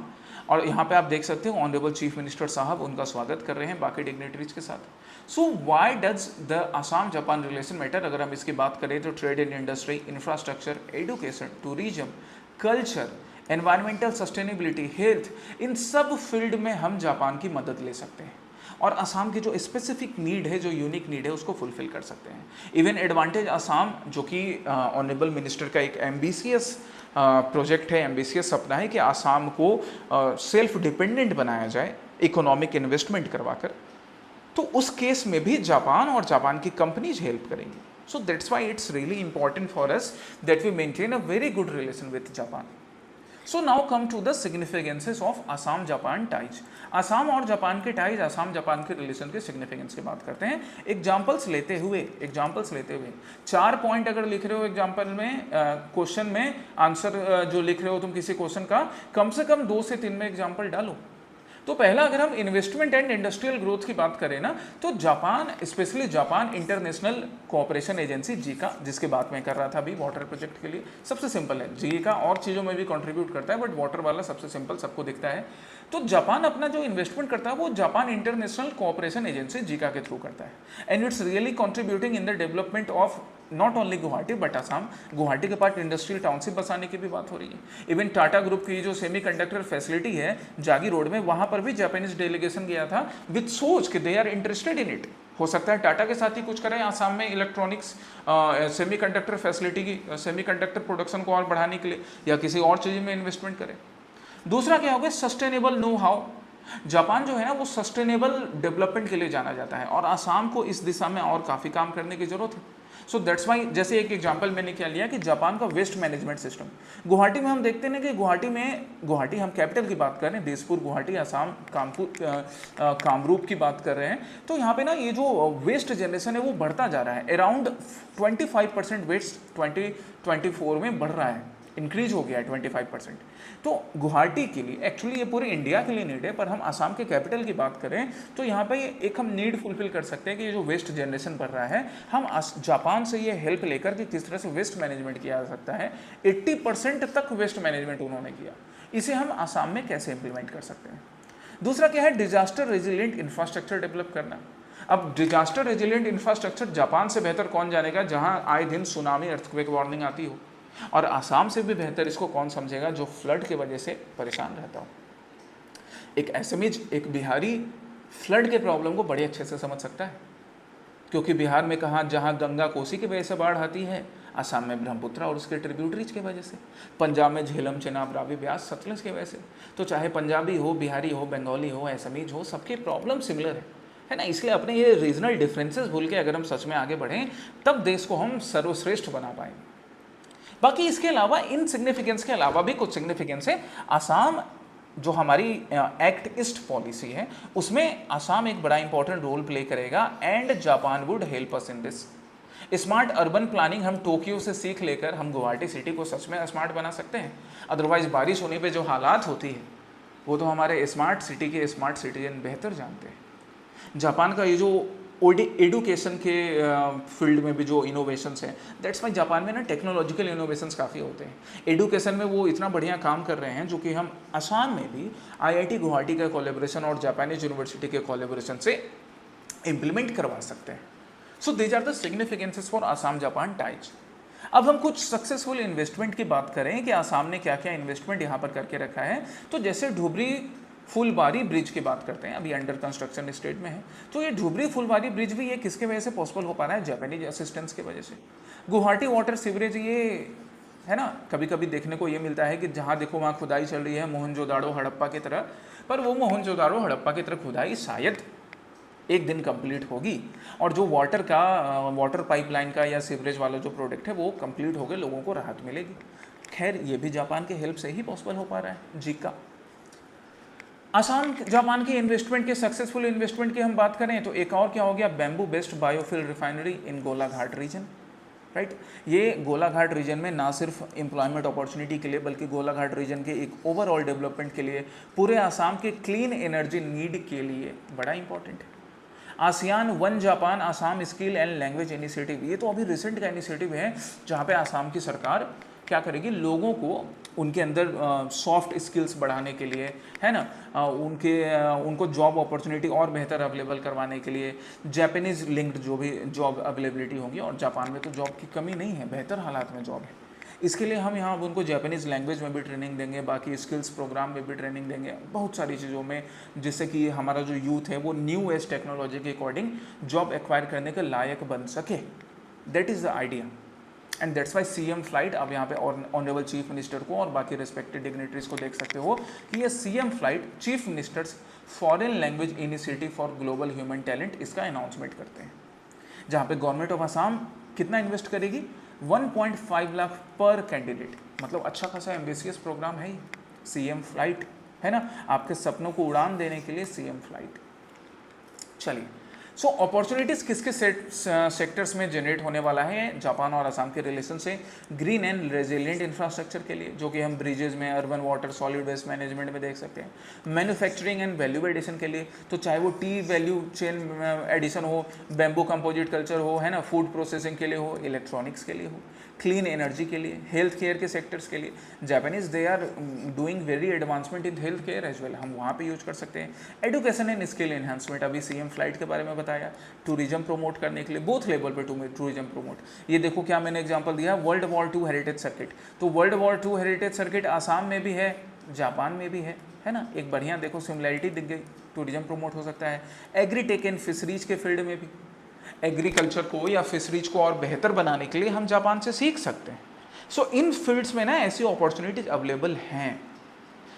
और यहाँ पे आप देख सकते हो ऑनरेबल चीफ मिनिस्टर साहब उनका स्वागत कर रहे हैं बाकी डिग्नेटरीज के साथ। So why does the Assam Japan relation matter? अगर हम इसकी बात करें तो trade and industry, infrastructure, education, tourism, culture, environmental sustainability, health, इन सब फील्ड में हम जापान की मदद ले सकते हैं और असम की जो स्पेसिफिक नीड है, जो यूनिक नीड है, उसको फुलफिल कर सकते हैं। इवन एडवांटेज असम, जो कि ऑनरेबल मिनिस्टर का एक एम्बिशियस प्रोजेक्ट है, एम्बिशियस सपना है कि असम को सेल्फ डिपेंडेंट बनाया जाए इकोनॉमिक इन्वेस्टमेंट करवाकर, तो उस केस में भी जापान और जापान की कंपनीज हेल्प करेंगी। So that's why it's really important for us that we maintain a very good relation with Japan. So now come to the significances of Assam Japan ties. Assam और Japan के ties, Assam Japan के relation के significance की बात करते हैं। Examples लेते हुए 4 पॉइंट अगर लिख रहे हो एग्जाम्पल में, क्वेश्चन में आंसर जो लिख रहे हो तुम किसी क्वेश्चन का, कम से कम 2 से 3 में एग्जाम्पल डालो। तो पहला, अगर हम इन्वेस्टमेंट एंड इंडस्ट्रियल ग्रोथ की बात करें ना, तो Japan, specially Japan international cooperation agency Zika, जिसके बात मैं कर रहा था अभी वाटर प्रोजेक्ट के लिए, सबसे सिंपल है। जीका और चीज़ों में भी कंट्रीब्यूट करता है, बट वाटर वाला सबसे सिंपल, सबको दिखता है। तो जापान अपना जो इन्वेस्टमेंट करता है वो Japan international cooperation agency Zika के थ्रू करता है, and it's really contributing in the development of not only Guwahati but Assam. Guwahati के पास इंडस्ट्रियल टाउनशिप बसाने की भी बात हो रही है। इवन टाटा ग्रुप की जो सेमीकंडक्टर फैसिलिटी है जागी रोड में, वहां पर भी जापानीज डेलीगेशन गया था विद सोच कि they are interested in it. हो सकता है टाटा के साथ ही कुछ करें आसाम में इलेक्ट्रॉनिक्स सेमीकंडक्टर फैसिलिटी की, सेमीकंडक्टर प्रोडक्शन को और बढ़ाने के लिए, या किसी और चीज़ में इन्वेस्टमेंट करें। दूसरा क्या होगा, सस्टेनेबल नो हाउ। जापान जो है ना वो सस्टेनेबल डेवलपमेंट के लिए जाना जाता है और आसाम को इस दिशा में और काफ़ी काम करने की जरूरत है। सो दैट्स वाई, जैसे एक एग्जांपल मैंने क्या लिया कि जापान का वेस्ट मैनेजमेंट सिस्टम। गुवाहाटी में हम देखते हैं कि गुवाहाटी हम कैपिटल की बात कर रहे हैं, दिसपुर गुवाहाटी, आसाम कामरूप की बात कर रहे हैं, तो यहाँ पे ना ये जो वेस्ट जनरेशन है वो बढ़ता जा रहा है। अराउंड 25% वेस्ट 2024 में बढ़ रहा है, इंक्रीज हो गया है 25%। तो गुवाहाटी के लिए, एक्चुअली ये पूरे इंडिया के लिए नीड है, पर हम आसाम के कैपिटल की बात करें तो यहाँ पे एक हम नीड फुलफिल कर सकते हैं कि ये जो वेस्ट जनरेशन बढ़ रहा है, हम जापान से ये हेल्प लेकर कि किस तरह से वेस्ट मैनेजमेंट किया जा सकता है। 80% तक वेस्ट मैनेजमेंट उन्होंने किया, इसे हम आसाम में कैसे इंप्लीमेंट कर सकते हैं। दूसरा क्या है, डिजास्टर रेजिलिएंट इंफ्रास्ट्रक्चर डेवलप करना। अब डिजास्टर रेजिलिएंट इंफ्रास्ट्रक्चर जापान से बेहतर कौन जानेगा, जहाँ आए दिन सुनामी, अर्थक्वेक वार्निंग आती हो, और आसाम से भी बेहतर इसको कौन समझेगा जो फ्लड की वजह से परेशान रहता हो। एक एसएमईज, एक बिहारी फ्लड के प्रॉब्लम को बड़े अच्छे से समझ सकता है, क्योंकि बिहार में कहाँ, जहाँ गंगा कोसी की वजह से बाढ़ आती है, आसाम में ब्रह्मपुत्र और उसके ट्रिब्यूटरीज की वजह से, पंजाब में झेलम, चेनाब, रावी, ब्यास, सतलज की वजह से। तो चाहे पंजाबी हो, बिहारी हो, बंगाली हो, एसएमईज हो, सबके प्रॉब्लम सिमिलर है ना। इसलिए अपने ये रीजनल डिफरेंसेस भूल के अगर हम सच में आगे बढ़ें, तब देश को हम सर्वश्रेष्ठ बना पाएंगे। बाकी इसके अलावा, इन सिग्निफिकेंस के अलावा भी कुछ सिग्निफिकेंस है। आसाम जो हमारी एक्ट ईस्ट पॉलिसी है, उसमें आसाम एक बड़ा इंपॉर्टेंट रोल प्ले करेगा, and Japan would help us in this. Smart urban planning हम टोक्यो से सीख लेकर हम गुवाहाटी सिटी को सच में स्मार्ट बना सकते हैं। अदरवाइज बारिश होने पे जो हालात होती है वो तो हमारे स्मार्ट सिटी के स्मार्ट सिटीजन बेहतर जानते हैं। जापान का ये जो एडुकेशन के फील्ड में भी जो इनोवेशंस हैं, दैट्स वाई जापान में ना टेक्नोलॉजिकल इनोवेशंस काफ़ी होते हैं। एडुकेशन में वो इतना बढ़िया काम कर रहे हैं, जो कि हम आसाम में भी आईआईटी गुवाहाटी का कोलैबोरेशन और जापानीज यूनिवर्सिटी के कोलैबोरेशन से इम्प्लीमेंट करवा सकते हैं। So these are the significances for Assam Japan ties. अब हम कुछ सक्सेसफुल इन्वेस्टमेंट की बात करें कि आसाम ने क्या क्या इन्वेस्टमेंट यहाँ पर करके रखा है, तो जैसे धुबरी फुलबारी ब्रिज की बात करते हैं, अभी अंडर कंस्ट्रक्शन स्टेट में है। तो ये धुबरी फुलबारी ब्रिज भी ये किसके वजह से पॉसिबल हो पा रहा है, जापानीज असिस्टेंस की वजह से। गुवाहाटी वाटर सीवरेज, ये है ना, कभी कभी देखने को ये मिलता है कि जहाँ देखो वहाँ खुदाई चल रही है मोहनजोदाड़ो हड़प्पा की तरह, पर वो मोहनजोदाड़ो हड़प्पा की तरह खुदाई शायद एक दिन कंप्लीट होगी, और जो वाटर पाइपलाइन का या सीवरेज वाला जो प्रोडक्ट है वो कंप्लीट होकर लोगों को राहत मिलेगी। खैर ये भी जापान के हेल्प से ही पॉसिबल हो पा रहा है जी का। आसाम जापान की इन्वेस्टमेंट के सक्सेसफुल इन्वेस्टमेंट की हम बात करें तो एक और क्या हो गया, bamboo based biofuel refinery in Golaghat region, right. ये गोलाघाट रीजन में ना सिर्फ एम्प्लॉयमेंट अपॉर्चुनिटी के लिए बल्कि गोलाघाट रीजन के एक ओवरऑल डेवलपमेंट के लिए, पूरे आसाम के क्लीन एनर्जी नीड के लिए बड़ा इंपॉर्टेंट है। ASEAN one Japan Assam skill and language initiative, ये तो अभी रिसेंट का इनिशिएटिव है जहाँ पे आसाम की सरकार क्या करेगी, लोगों को उनके अंदर सॉफ्ट स्किल्स बढ़ाने के लिए, है ना, उनको जॉब अपॉर्चुनिटी और बेहतर अवेलेबल करवाने के लिए जापानीज लिंक्ड जो भी जॉब अवेलेबिलिटी होगी, और जापान में तो जॉब की कमी नहीं है, बेहतर हालात में जॉब है, इसके लिए हम यहाँ उनको जापानीज़ लैंग्वेज में भी ट्रेनिंग देंगे, बाकी स्किल्स प्रोग्राम में भी ट्रेनिंग देंगे, बहुत सारी चीज़ों में, जिससे कि हमारा जो यूथ है वो न्यू एज टेक्नोलॉजी के अकॉर्डिंग जॉब एक्वायर करने के लायक बन सके। That is the idea and that's why CM flight, आप यहाँ पे ऑनरेबल चीफ मिनिस्टर को और बाकी रिस्पेक्टेड डिग्नेटरीज को देख सकते हो कि ये CM flight chief ministers foreign language initiative for global human talent, इसका अनाउंसमेंट करते हैं, जहाँ पे गवर्नमेंट ऑफ आसाम कितना इन्वेस्ट करेगी, 1.5 लाख पर कैंडिडेट, मतलब अच्छा खासा एम्बिशियस प्रोग्राम है ये CM फ्लाइट, है ना, आपके सपनों को उड़ान देने के लिए CM फ्लाइट। चलिए, सो अपॉर्चुनिटीज किसके सेक्टर्स में जनरेट होने वाला है जापान और आसाम के रिलेशन से, ग्रीन एंड रेजिलिएंट इंफ्रास्ट्रक्चर के लिए, जो कि हम ब्रिजेज में, urban water, solid waste management में देख सकते हैं, मैन्युफैक्चरिंग एंड वैल्यू एडिशन के लिए, तो चाहे वो टी वैल्यू चेन एडिशन हो, बैम्बू कंपोजिट कल्चर हो, है ना, फूड प्रोसेसिंग के लिए हो, इलेक्ट्रॉनिक्स के लिए हो, क्लीन एनर्जी के लिए, हेल्थ केयर के सेक्टर्स के लिए, Japanese they are doing very advancement in health care as well, हम वहाँ पे यूज कर सकते हैं। एजुकेशन एंड स्किल एनहांसमेंट, अभी CM फ्लाइट के बारे में बताया, टूरिज्म प्रमोट करने के लिए बोथ लेवल पे टूरिज्म प्रमोट, ये देखो क्या मैंने एग्जांपल दिया, वर्ल्ड वॉर 2 हेरिटेज सर्किट, तो world war 2 heritage circuit Assam में भी है, जापान में भी है ना, एक बढ़िया देखो सिमिलैरिटी दिख गई, टूरिज्म प्रमोट हो सकता है। एग्रीटेक एंड फिशरीज के फील्ड में भी एग्रीकल्चर को या फिशरीज को और बेहतर बनाने के लिए हम जापान से सीख सकते हैं। सो इन फील्ड्स में ना ऐसी अपॉर्चुनिटीज अवेलेबल हैं।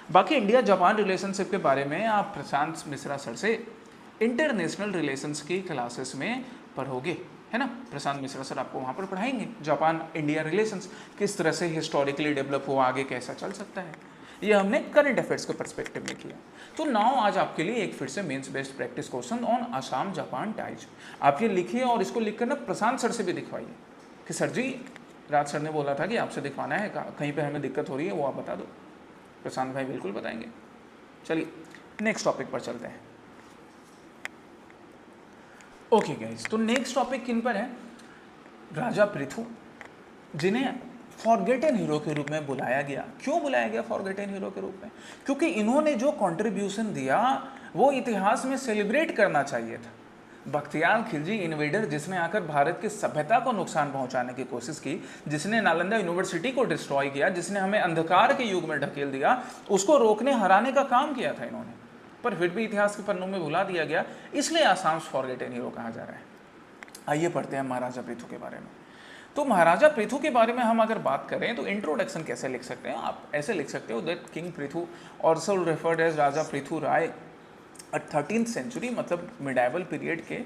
बाकी इंडिया जापान रिलेशनशिप के बारे में आप प्रशांत मिश्रा सर से इंटरनेशनल रिलेशंस की क्लासेस में पढ़ोगे, है ना, प्रशांत मिश्रा सर आपको वहाँ पर पढ़ाएंगे जापान इंडिया रिलेशंस किस तरह से हिस्टोरिकली डेवलप हुआ, आगे कैसा चल सकता है, ये हमने करंट अफेयर्स के पर्सपेक्टिव में किया। तो नाउ आज आपके लिए एक फिर से mains based practice question on Assam Japan ties, आप ये लिखिए और इसको लिख कर ना प्रशांत सर से भी दिखवाइए कि सर जी राज सर ने बोला था कि आपसे दिखवाना है, कहीं पे हमें दिक्कत हो रही है वो आप बता दो। प्रशांत भाई बिल्कुल बताएंगे। चलिए नेक्स्ट टॉपिक पर चलते हैं। ओके गाइस, तो नेक्स्ट टॉपिक किन पर है, राजा पृथु, जिन्हें फॉरगेटन हीरो के रूप में बुलाया गया। क्यों बुलाया गया फॉरगेटन हीरो के रूप में, क्योंकि इन्होंने जो कंट्रीब्यूशन दिया वो इतिहास में सेलिब्रेट करना चाहिए था। बख्तियार खिलजी इन्वेडर, जिसने आकर भारत की सभ्यता को नुकसान पहुंचाने की कोशिश की, जिसने नालंदा यूनिवर्सिटी को डिस्ट्रॉय किया, जिसने हमें अंधकार के युग में ढकेल दिया, उसको रोकने हराने का काम किया था इन्होंने, पर फिर भी इतिहास के पन्नों में भुला दिया गया, इसलिए आसाम फॉरगेटन हीरो कहा जा रहा है। आइए पढ़ते हैं महाराजा पृथु के बारे में। तो महाराजा पृथु के बारे में हम अगर बात करें तो इंट्रोडक्शन कैसे लिख सकते हैं, आप ऐसे लिख सकते हो that king Prithu also referred as Raja Prithu Rai 13th century, मतलब मिडाइवल पीरियड के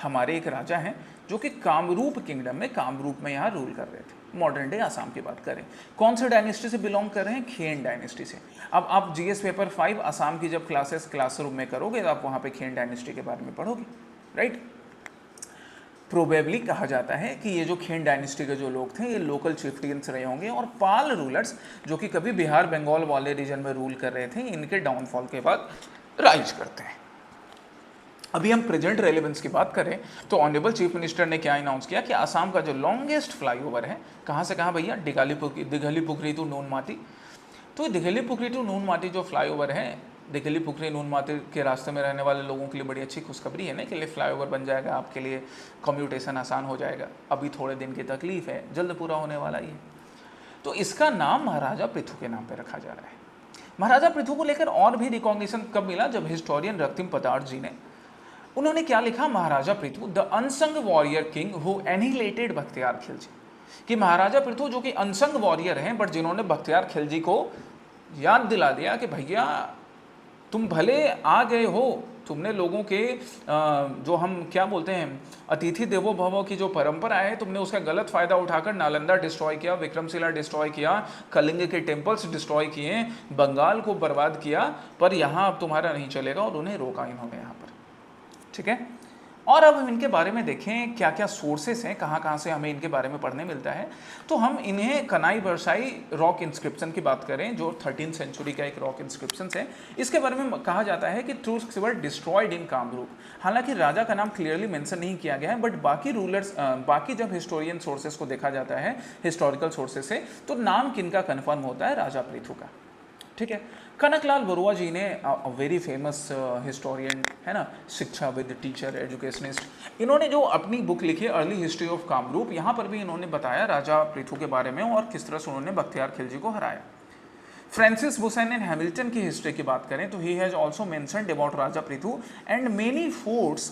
हमारे एक राजा हैं जो कि कामरूप किंगडम में, कामरूप में यहाँ रूल कर रहे थे। मॉडर्न डे आसाम की बात करें, कौन से डायनेस्टी से बिलोंग कर रहे हैं, खेन डायनेस्टी से। अब आप GS पेपर 5 आसाम की जब क्लासरूम में करोगे तो आप वहाँ पे खेन डायनेस्टी के बारे में पढ़ोगे, राइट। प्रोबेबली कहा जाता है कि ये जो खेन डायनेस्टी के जो लोग थे ये लोकल चिफ्टियंस रहे होंगे, और पाल रूलर्स जो कि कभी बिहार बंगाल वाले रीजन में रूल कर रहे थे, इनके डाउनफॉल के बाद राइज करते हैं। अभी हम प्रेजेंट रेलेवेंस की बात करें तो ऑनरेबल चीफ मिनिस्टर ने क्या अनाउंस किया कि आसाम का जो लॉन्गेस्ट फ्लाईओवर है, कहाँ से कहाँ भैया, दिघली पुखरी टू नून माटी। तो दिघली पुखरी टू नून माटी जो फ्लाईओवर है दिघली पुखरी नूनमाटी के रास्ते में रहने वाले लोगों के लिए बड़ी अच्छी खुशखबरी है ना, कि लिए फ्लाईओवर बन जाएगा, आपके लिए कम्यूटेशन आसान हो जाएगा। अभी थोड़े दिन की तकलीफ है, जल्द पूरा होने वाला ही है। तो इसका नाम महाराजा पृथु के नाम पे रखा जा रहा है। महाराजा पृथु को लेकर और भी रिकॉग्निशन कब मिला, जब हिस्टोरियन रक्तिम पदार्थ जी ने, उन्होंने क्या लिखा, Maharaja Prithu the unsung warrior king who annihilated Bakhtiyar Khilji, कि महाराजा पृथु जो कि अनसंग वॉरियर हैं बट जिन्होंने बख्तियार खिलजी को याद दिला दिया कि भैया तुम भले आ गए हो, तुमने लोगों के जो हम क्या बोलते हैं अतिथि देवो भव की जो परंपरा है, तुमने उसका गलत फायदा उठाकर नालंदा डिस्ट्रॉय किया, विक्रमशिला डिस्ट्रॉय किया, कलिंग के टेम्पल्स डिस्ट्रॉय किए, बंगाल को बर्बाद किया, पर यहाँ अब तुम्हारा नहीं चलेगा, और उन्हें रोका इन्होंने यहाँ पर। ठीक है, और अब हम इनके बारे में देखें क्या क्या सोर्सेस हैं, कहाँ कहाँ से हमें इनके बारे में पढ़ने मिलता है। तो हम इन्हें कनाई बरसाई रॉक इंस्क्रिप्शन की बात करें, जो 13th सेंचुरी का एक रॉक इंस्क्रिप्शन है, इसके बारे में कहा जाता है कि truths were destroyed in Kamrup. हालांकि राजा का नाम क्लियरली मेंशन नहीं किया गया है, बट बाकी रूलर्स, बाकी जब हिस्टोरियन सोर्सेस को देखा जाता है, हिस्टोरिकल सोर्सेस से, तो नाम किनका कन्फर्म होता है, राजा पृथु का। ठीक है, कनकलाल बरुआ जी ने वेरी फेमस हिस्टोरियन है ना, शिक्षाविद, टीचर, एजुकेशनिस्ट, इन्होंने जो अपनी बुक लिखी है अर्ली हिस्ट्री ऑफ कामरूप, यहाँ पर भी इन्होंने बताया राजा पृथु के बारे में और किस तरह से उन्होंने बख्तियार खिलजी को हराया। फ्रांसिस बुसैनन हैमिल्टन की हिस्ट्री की बात करें तो he has also mentioned about Raja Prithu and many forts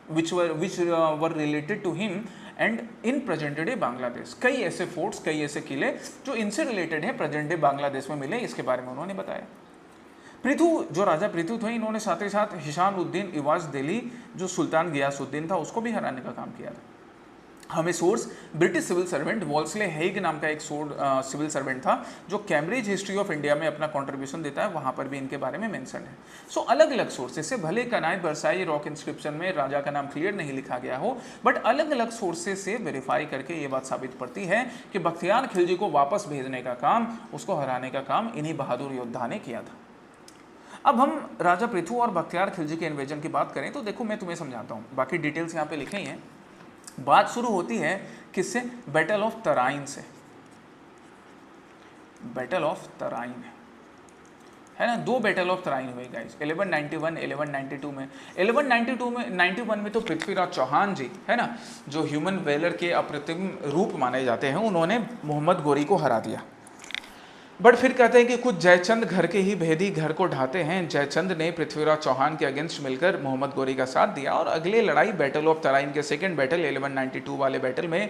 which were related to him and in present day Bangladesh. कई ऐसे फोर्ट्स, कई ऐसे किले जो इनसे रिलेटेड हैं, प्रेजेंट डे बांग्लादेश में मिले, इसके बारे में उन्होंने बताया। पृथु, जो राजा पृथु थे, इन्होंने साथ ही साथ हिशामुद्दीन इवाज दिल्ली, जो सुल्तान गियासुद्दीन था, उसको भी हराने का काम किया था। हमें source British civil servant Wolseley Haig नाम का एक सिविल सर्वेंट था, जो कैम्ब्रिज हिस्ट्री ऑफ इंडिया में अपना कंट्रीब्यूशन देता है, वहाँ पर भी इनके बारे में मेंशन है। सो अलग अलग सोर्सेस से, भले कनाई बरसाई रॉक इंस्क्रिप्शन में राजा का नाम क्लियर नहीं लिखा गया हो, बट अलग अलग सोर्सेस से वेरीफाई करके ये बात साबित पड़ती है कि बख्तियार खिलजी को वापस भेजने का काम, उसको हराने का काम इन्हीं बहादुर योद्धा ने किया था। अब हम राजा पृथु और बख्तियार खिलजी के इन्वेजन की बात करें तो देखो, मैं तुम्हें समझाता हूँ, बाकी डिटेल्स यहाँ पे लिखे ही हैं। बात शुरू होती है किससे, बैटल ऑफ तराइन से। बैटल ऑफ तराइन है ना, दो बैटल ऑफ तराइन हुए गाइस, 1191, 1192 में। 1192 में 91 में तो पृथ्वीराज चौहान जी है ना, जो ह्यूमन वेलर के अप्रतिम रूप माने जाते हैं, उन्होंने मोहम्मद गोरी को हरा दिया। बट फिर कहते हैं कि कुछ जयचंद घर के ही भेदी घर को ढाते हैं, जयचंद ने पृथ्वीराज चौहान के अगेंस्ट मिलकर मोहम्मद गोरी का साथ दिया, और अगले लड़ाई बैटल ऑफ तराइन के सेकंड बैटल 1192 वाले बैटल में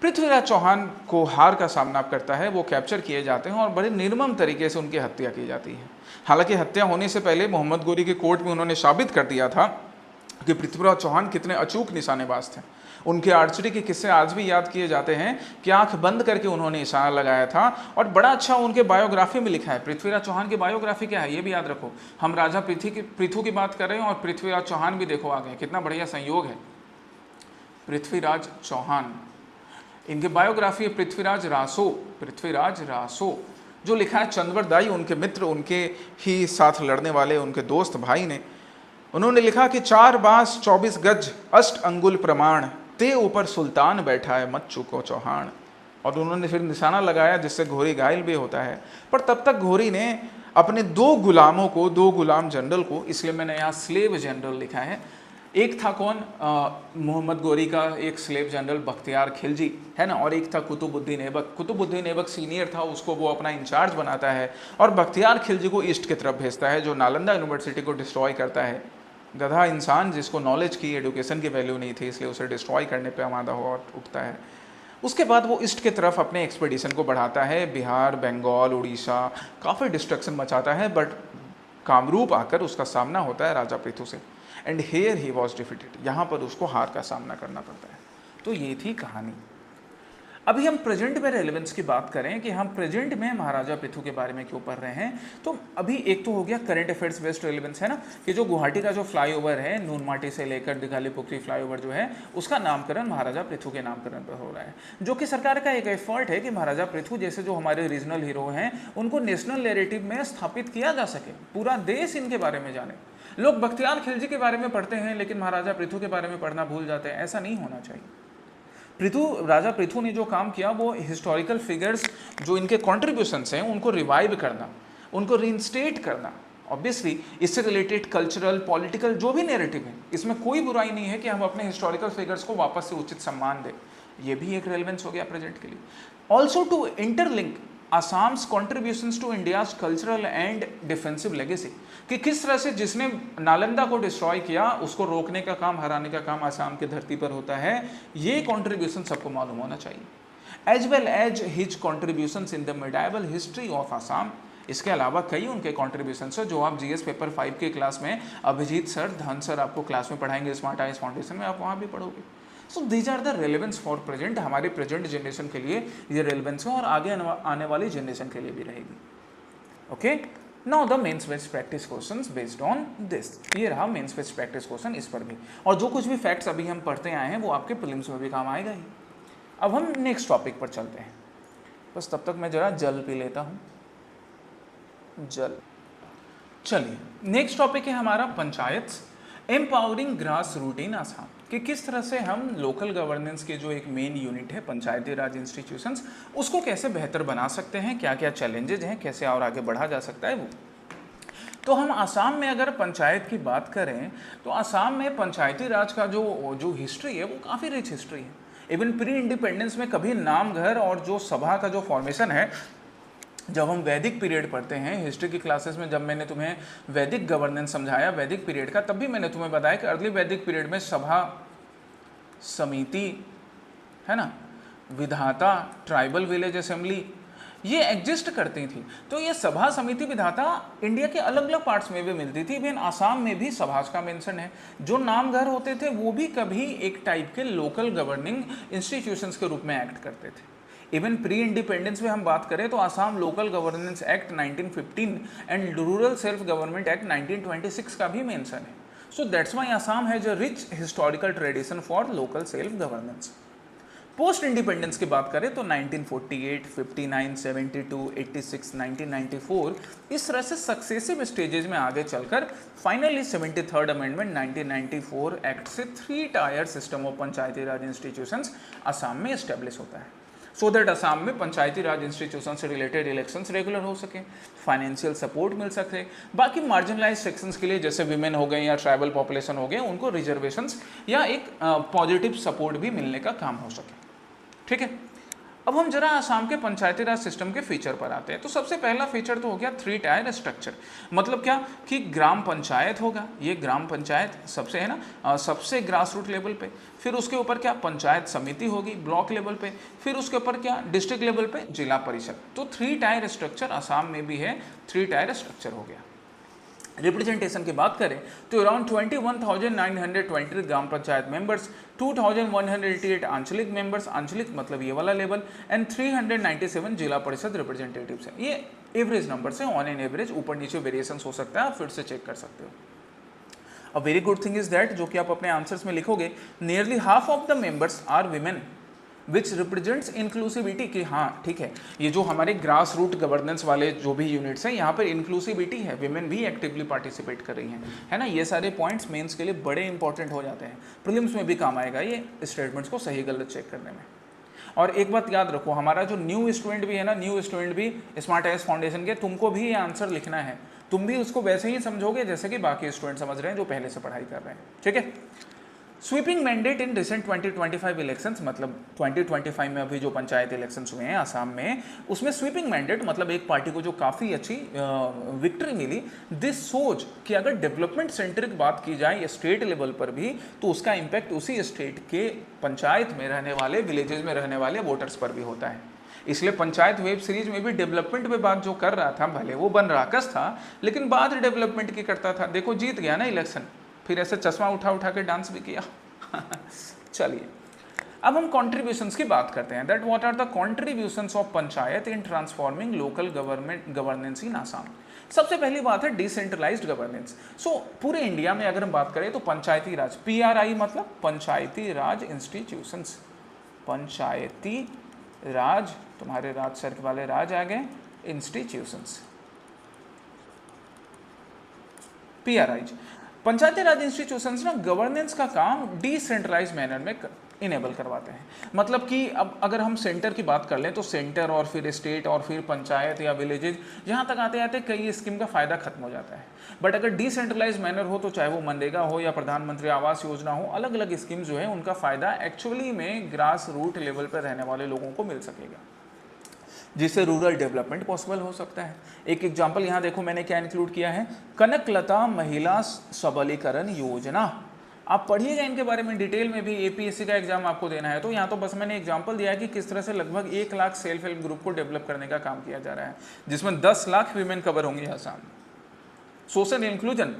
पृथ्वीराज चौहान को हार का सामना करता है, वो कैप्चर किए जाते हैं और बड़े निर्मम तरीके से उनकी हत्या की जाती है। हालांकि हत्या होने से पहले मोहम्मद गोरी के कोर्ट में उन्होंने साबित कर दिया था कि पृथ्वीराज चौहान कितने अचूक निशानेबाज थे। उनके आर्चरी के किस्से आज भी याद किए जाते हैं कि आंख बंद करके उन्होंने निशाना लगाया था, और बड़ा अच्छा उनके बायोग्राफी में लिखा है। पृथ्वीराज चौहान की बायोग्राफी क्या है ये भी याद रखो, हम राजा पृथु की बात कर रहे हैं और पृथ्वीराज चौहान भी देखो आगे, कितना बढ़िया संयोग है। पृथ्वीराज चौहान, इनके बायोग्राफी है पृथ्वीराज रासो, जो लिखा है चंद्रवर दाई, उनके मित्र, उनके ही साथ लड़ने वाले उनके दोस्त भाई ने। उन्होंने लिखा कि 4 बांस 24 गज 8 अंगुल प्रमाण, ते ऊपर सुल्तान बैठा है मत चुको चौहान। और उन्होंने फिर निशाना लगाया जिससे घोरी घायल भी होता है। पर तब तक घोरी ने अपने 2 गुलामों को, 2 गुलाम जनरल को, इसलिए मैंने यहाँ स्लेव जनरल लिखा है, एक था कौन, मोहम्मद गोरी का एक स्लेव जनरल बख्तियार खिलजी है ना, और एक था कुतुबुद्दीन ऐबक। कुतुबुद्दीन ऐबक सीनियर था, उसको वो अपना इंचार्ज बनाता है और बख्तियार खिलजी को ईस्ट की तरफ भेजता है, जो नालंदा यूनिवर्सिटी को डिस्ट्रॉय करता है। गधा इंसान जिसको नॉलेज की, एजुकेशन की वैल्यू नहीं थी, इसलिए उसे डिस्ट्रॉय करने पे आमादा हुआ उठता है। उसके बाद वो ईस्ट की तरफ अपने एक्सपेडिशन को बढ़ाता है, बिहार, बंगाल, उड़ीसा, काफ़ी डिस्ट्रक्शन मचाता है, बट कामरूप आकर उसका सामना होता है राजा पृथु से, and here he was defeated, यहाँ पर उसको हार का सामना करना पड़ता है। तो ये थी कहानी। अभी हम प्रेजेंट में रेलेवेंस की बात करें कि हम प्रेजेंट में महाराजा पृथु के बारे में क्यों पढ़ रहे हैं, तो अभी एक तो हो गया करंट अफेयर्स बेस्ड रेलेवेंस है ना, कि जो गुवाहाटी का जो फ्लाईओवर है नूनमाटी से लेकर दिघाली पुखरी फ्लाईओवर जो है, उसका नामकरण महाराजा पृथु के नामकरण पर हो रहा है, जो कि सरकार का एक एफर्ट है कि महाराजा पृथु जैसे जो हमारे रीजनल हीरो हैं उनको नेशनल नैरेटिव में स्थापित किया जा सके, पूरा देश इनके बारे में जाने। लोग बख्तियार खिलजी के बारे में पढ़ते हैं लेकिन महाराजा पृथु के बारे में पढ़ना भूल जाते हैं, ऐसा नहीं होना चाहिए। राजा पृथु ने जो काम किया वो हिस्टोरिकल फिगर्स जो इनके कॉन्ट्रीब्यूशंस हैं उनको रिवाइव करना, उनको रीइंस्टेट करना ऑब्वियसली इससे रिलेटेड कल्चरल पॉलिटिकल जो भी नैरेटिव है, इसमें कोई बुराई नहीं है कि हम अपने हिस्टोरिकल फिगर्स को वापस से उचित सम्मान दें, ये भी एक रेलेवेंस हो गया प्रेजेंट के लिए। Also to interlink Assam's contributions to India's cultural and defensive legacy, कि किस तरह से जिसने नालंदा को डिस्ट्रॉय किया उसको रोकने का काम, हराने का काम आसाम की धरती पर होता है, ये कॉन्ट्रीब्यूशन सबको मालूम होना चाहिए। As well as his contributions in the medieval history of Assam, इसके अलावा कई उनके कॉन्ट्रीब्यूशंस है जो आप जीएस पेपर 5 के क्लास में अभिजीत सर, धन सर आपको क्लास में पढ़ाएंगे स्मार्ट आईएएस फाउंडेशन में, आप वहाँ भी पढ़ोगे। So these are the relevance for present, हमारे प्रेजेंट जनरेशन के लिए ये रेलेवेंस है और आगे आने वाली जनरेशन के लिए भी रहेगी। Okay, now the mains based practice questions based on this, ये रहा मेंस बेस्ड प्रैक्टिस क्वेश्चन इस पर भी, और जो कुछ भी फैक्ट्स अभी हम पढ़ते आए हैं वो आपके प्रीलिम्स में भी काम आएगा ही। अब हम नेक्स्ट टॉपिक पर चलते हैं, बस तब तक मैं जरा जल पी लेता हूँ, जल। चलिए, नेक्स्ट टॉपिक है हमारा पंचायत एम्पावरिंग ग्रास रूट इन आसाम, कि किस तरह से हम लोकल गवर्नेंस के जो एक मेन यूनिट है पंचायती राज इंस्टीट्यूशंस, उसको कैसे बेहतर बना सकते हैं, क्या क्या चैलेंजेज हैं, कैसे और आगे बढ़ा जा सकता है वो। तो हम आसाम में अगर पंचायत की बात करें तो आसाम में पंचायती राज का जो हिस्ट्री है वो काफ़ी रिच हिस्ट्री है। इवन प्री इंडिपेंडेंस में कभी नाम घर और जो सभा का जो फॉर्मेशन है, जब हम वैदिक पीरियड पढ़ते हैं हिस्ट्री की क्लासेस में, जब मैंने तुम्हें वैदिक गवर्नेंस समझाया वैदिक पीरियड का, तब भी मैंने तुम्हें बताया कि अर्ली वैदिक पीरियड में सभा, समिति, है ना, विधाता, ट्राइबल विलेज असेंबली, ये एग्जिस्ट करती थी। तो ये सभा, समिति, विधाता इंडिया के अलग अलग पार्ट्स में भी मिलती थी। इवन आसाम में भी सभाज का मेंशन है। जो नामघर होते थे वो भी कभी एक टाइप के लोकल गवर्निंग इंस्टीट्यूशंस के रूप में एक्ट करते थे। इवन प्री इंडिपेंडेंस में हम बात करें तो Assam local governance act 1915 and rural self government act 1926 का भी मेंशन है। सो that's why Assam has a rich historical tradition for local self governance. Post independence की बात करें तो 1948, 59, 72, 86, 1994 इस तरह से सक्सेसिव स्टेजेस में आगे चलकर फाइनली 73rd अमेंडमेंट 1994 एक्ट से 3 tier system of Panchayati Raj institutions Assam में एस्टेब्लिश होता है, सो दैट आसाम में पंचायती राज इंस्टीट्यूशन से रिलेटेड इलेक्शंस रेगुलर हो सके, फाइनेंशियल सपोर्ट मिल सके, बाकी मार्जिनलाइज सेक्शंस के लिए जैसे विमेन हो गए या ट्राइबल पॉपुलेशन हो गए उनको रिजर्वेशंस या एक पॉजिटिव सपोर्ट भी मिलने का काम हो सके। ठीक है, अब हम जरा आसाम के पंचायती राज सिस्टम के फीचर पर आते हैं। तो सबसे पहला फीचर तो हो गया 3 टायर स्ट्रक्चर। मतलब क्या कि ग्राम पंचायत होगा, ये ग्राम पंचायत सबसे है ना, सबसे ग्रास रूट लेवल पे, फिर उसके ऊपर क्या पंचायत समिति होगी ब्लॉक लेवल पे, फिर उसके ऊपर क्या डिस्ट्रिक्ट लेवल पे जिला परिषद। तो 3 टायर स्ट्रक्चर आसाम में भी है, 3 टायर स्ट्रक्चर हो गया। रिप्रेजेंटेशन की बात करें तो अराउंड 21,920 ग्राम पंचायत मेंबर्स, 2,188 आंचलिक मेंबर्स, आंचलिक मतलब ये वाला लेवल, एंड 397 जिला परिषद रिप्रेजेंटेटिव्स हैं। ये एवरेज नंबर है, ऑन एन एवरेज, ऊपर नीचे वेरिएशन हो सकता है, आप फिर से चेक कर सकते हो। A very good thing is that, जो कि आप अपने आंसर्स में लिखोगे, nearly half of the members are women which represents inclusivity, कि हाँ ठीक है, ये जो हमारे ग्रास रूट गवर्नेंस वाले जो भी यूनिट्स हैं यहाँ पर इंक्लूसिविटी है, विमेन भी एक्टिवली पार्टिसिपेट कर रही हैं, है ना। ये सारे पॉइंट्स मेंस के लिए बड़े इंपॉर्टेंट हो जाते हैं, प्रीलिम्स में भी काम आएगा ये स्टेटमेंट्स को सही गलत चेक करने में। और एक बात याद रखो, हमारा जो न्यू स्टूडेंट भी है ना, न्यू स्टूडेंट भी स्मार्ट आईएएस फाउंडेशन के, तुमको भी ये आंसर लिखना है, तुम भी उसको वैसे ही समझोगे जैसे कि बाकी स्टूडेंट समझ रहे हैं जो पहले से पढ़ाई कर रहे हैं। ठीक है, sweeping mandate in recent 2025 elections, मतलब 2025 में अभी जो पंचायत इलेक्शंस हुए हैं आसाम में, उसमें स्वीपिंग मैंडेट मतलब एक पार्टी को जो काफ़ी अच्छी विक्ट्री मिली। दिस सोच कि अगर डेवलपमेंट सेंट्रिक बात की जाए स्टेट लेवल पर भी, तो उसका इम्पैक्ट उसी स्टेट के पंचायत में रहने वाले, विलेजेस में रहने वाले वोटर्स पर भी होता है। इसलिए पंचायत वेब सीरीज में भी डेवलपमेंट पे बात जो कर रहा था, भले वो बन राकस था लेकिन बात डेवलपमेंट की करता था। देखो जीत गया ना इलेक्शन, फिर ऐसे चश्मा उठा उठा के डांस भी किया। चलिए, अब हम कॉन्ट्रीब्यूशंस की बात करते हैं, that what are the contributions of panchayat in transforming local governance in Assam. सबसे पहली बात है डिसेंट्रलाइज्ड गवर्नेंस। सो पूरे इंडिया में अगर हम बात करें तो पंचायती राज, PRI मतलब पंचायती राज इंस्टीट्यूशंस, पंचायती राज, तुम्हारे राज सर वाले राज आ गए, इंस्टीट्यूशंस, PRI। पंचायती राज इंस्टीट्यूशंस ना गवर्नेंस का काम डिसेंट्रलाइज मैनर में इनेबल करवाते हैं। मतलब कि अब अगर हम सेंटर की बात कर लें तो सेंटर और फिर स्टेट और फिर पंचायत या विलेजेज, यहाँ तक आते आते कई स्कीम का फ़ायदा खत्म हो जाता है। बट अगर डिसेंट्रलाइज मैनर हो तो चाहे वो मनरेगा हो या प्रधानमंत्री आवास योजना हो, अलग अलग स्कीम जो है उनका फ़ायदा एक्चुअली में ग्रास रूट लेवल पर रहने वाले लोगों को मिल सकेगा, जिससे रूरल डेवलपमेंट पॉसिबल हो सकता है। एक एग्जांपल यहाँ देखो मैंने क्या इंक्लूड किया है, कनकलता महिला सबलीकरण योजना। आप पढ़िएगा इनके बारे में डिटेल में भी, एपीएससी का एग्जाम आपको देना है तो यहाँ तो बस मैंने एग्जांपल दिया है कि किस तरह से लगभग 1 लाख सेल्फ हेल्प ग्रुप को डेवलप करने का काम किया जा रहा है, जिसमें 10 लाख वीमेन कवर होंगे आसाम। सोशल इंक्लूजन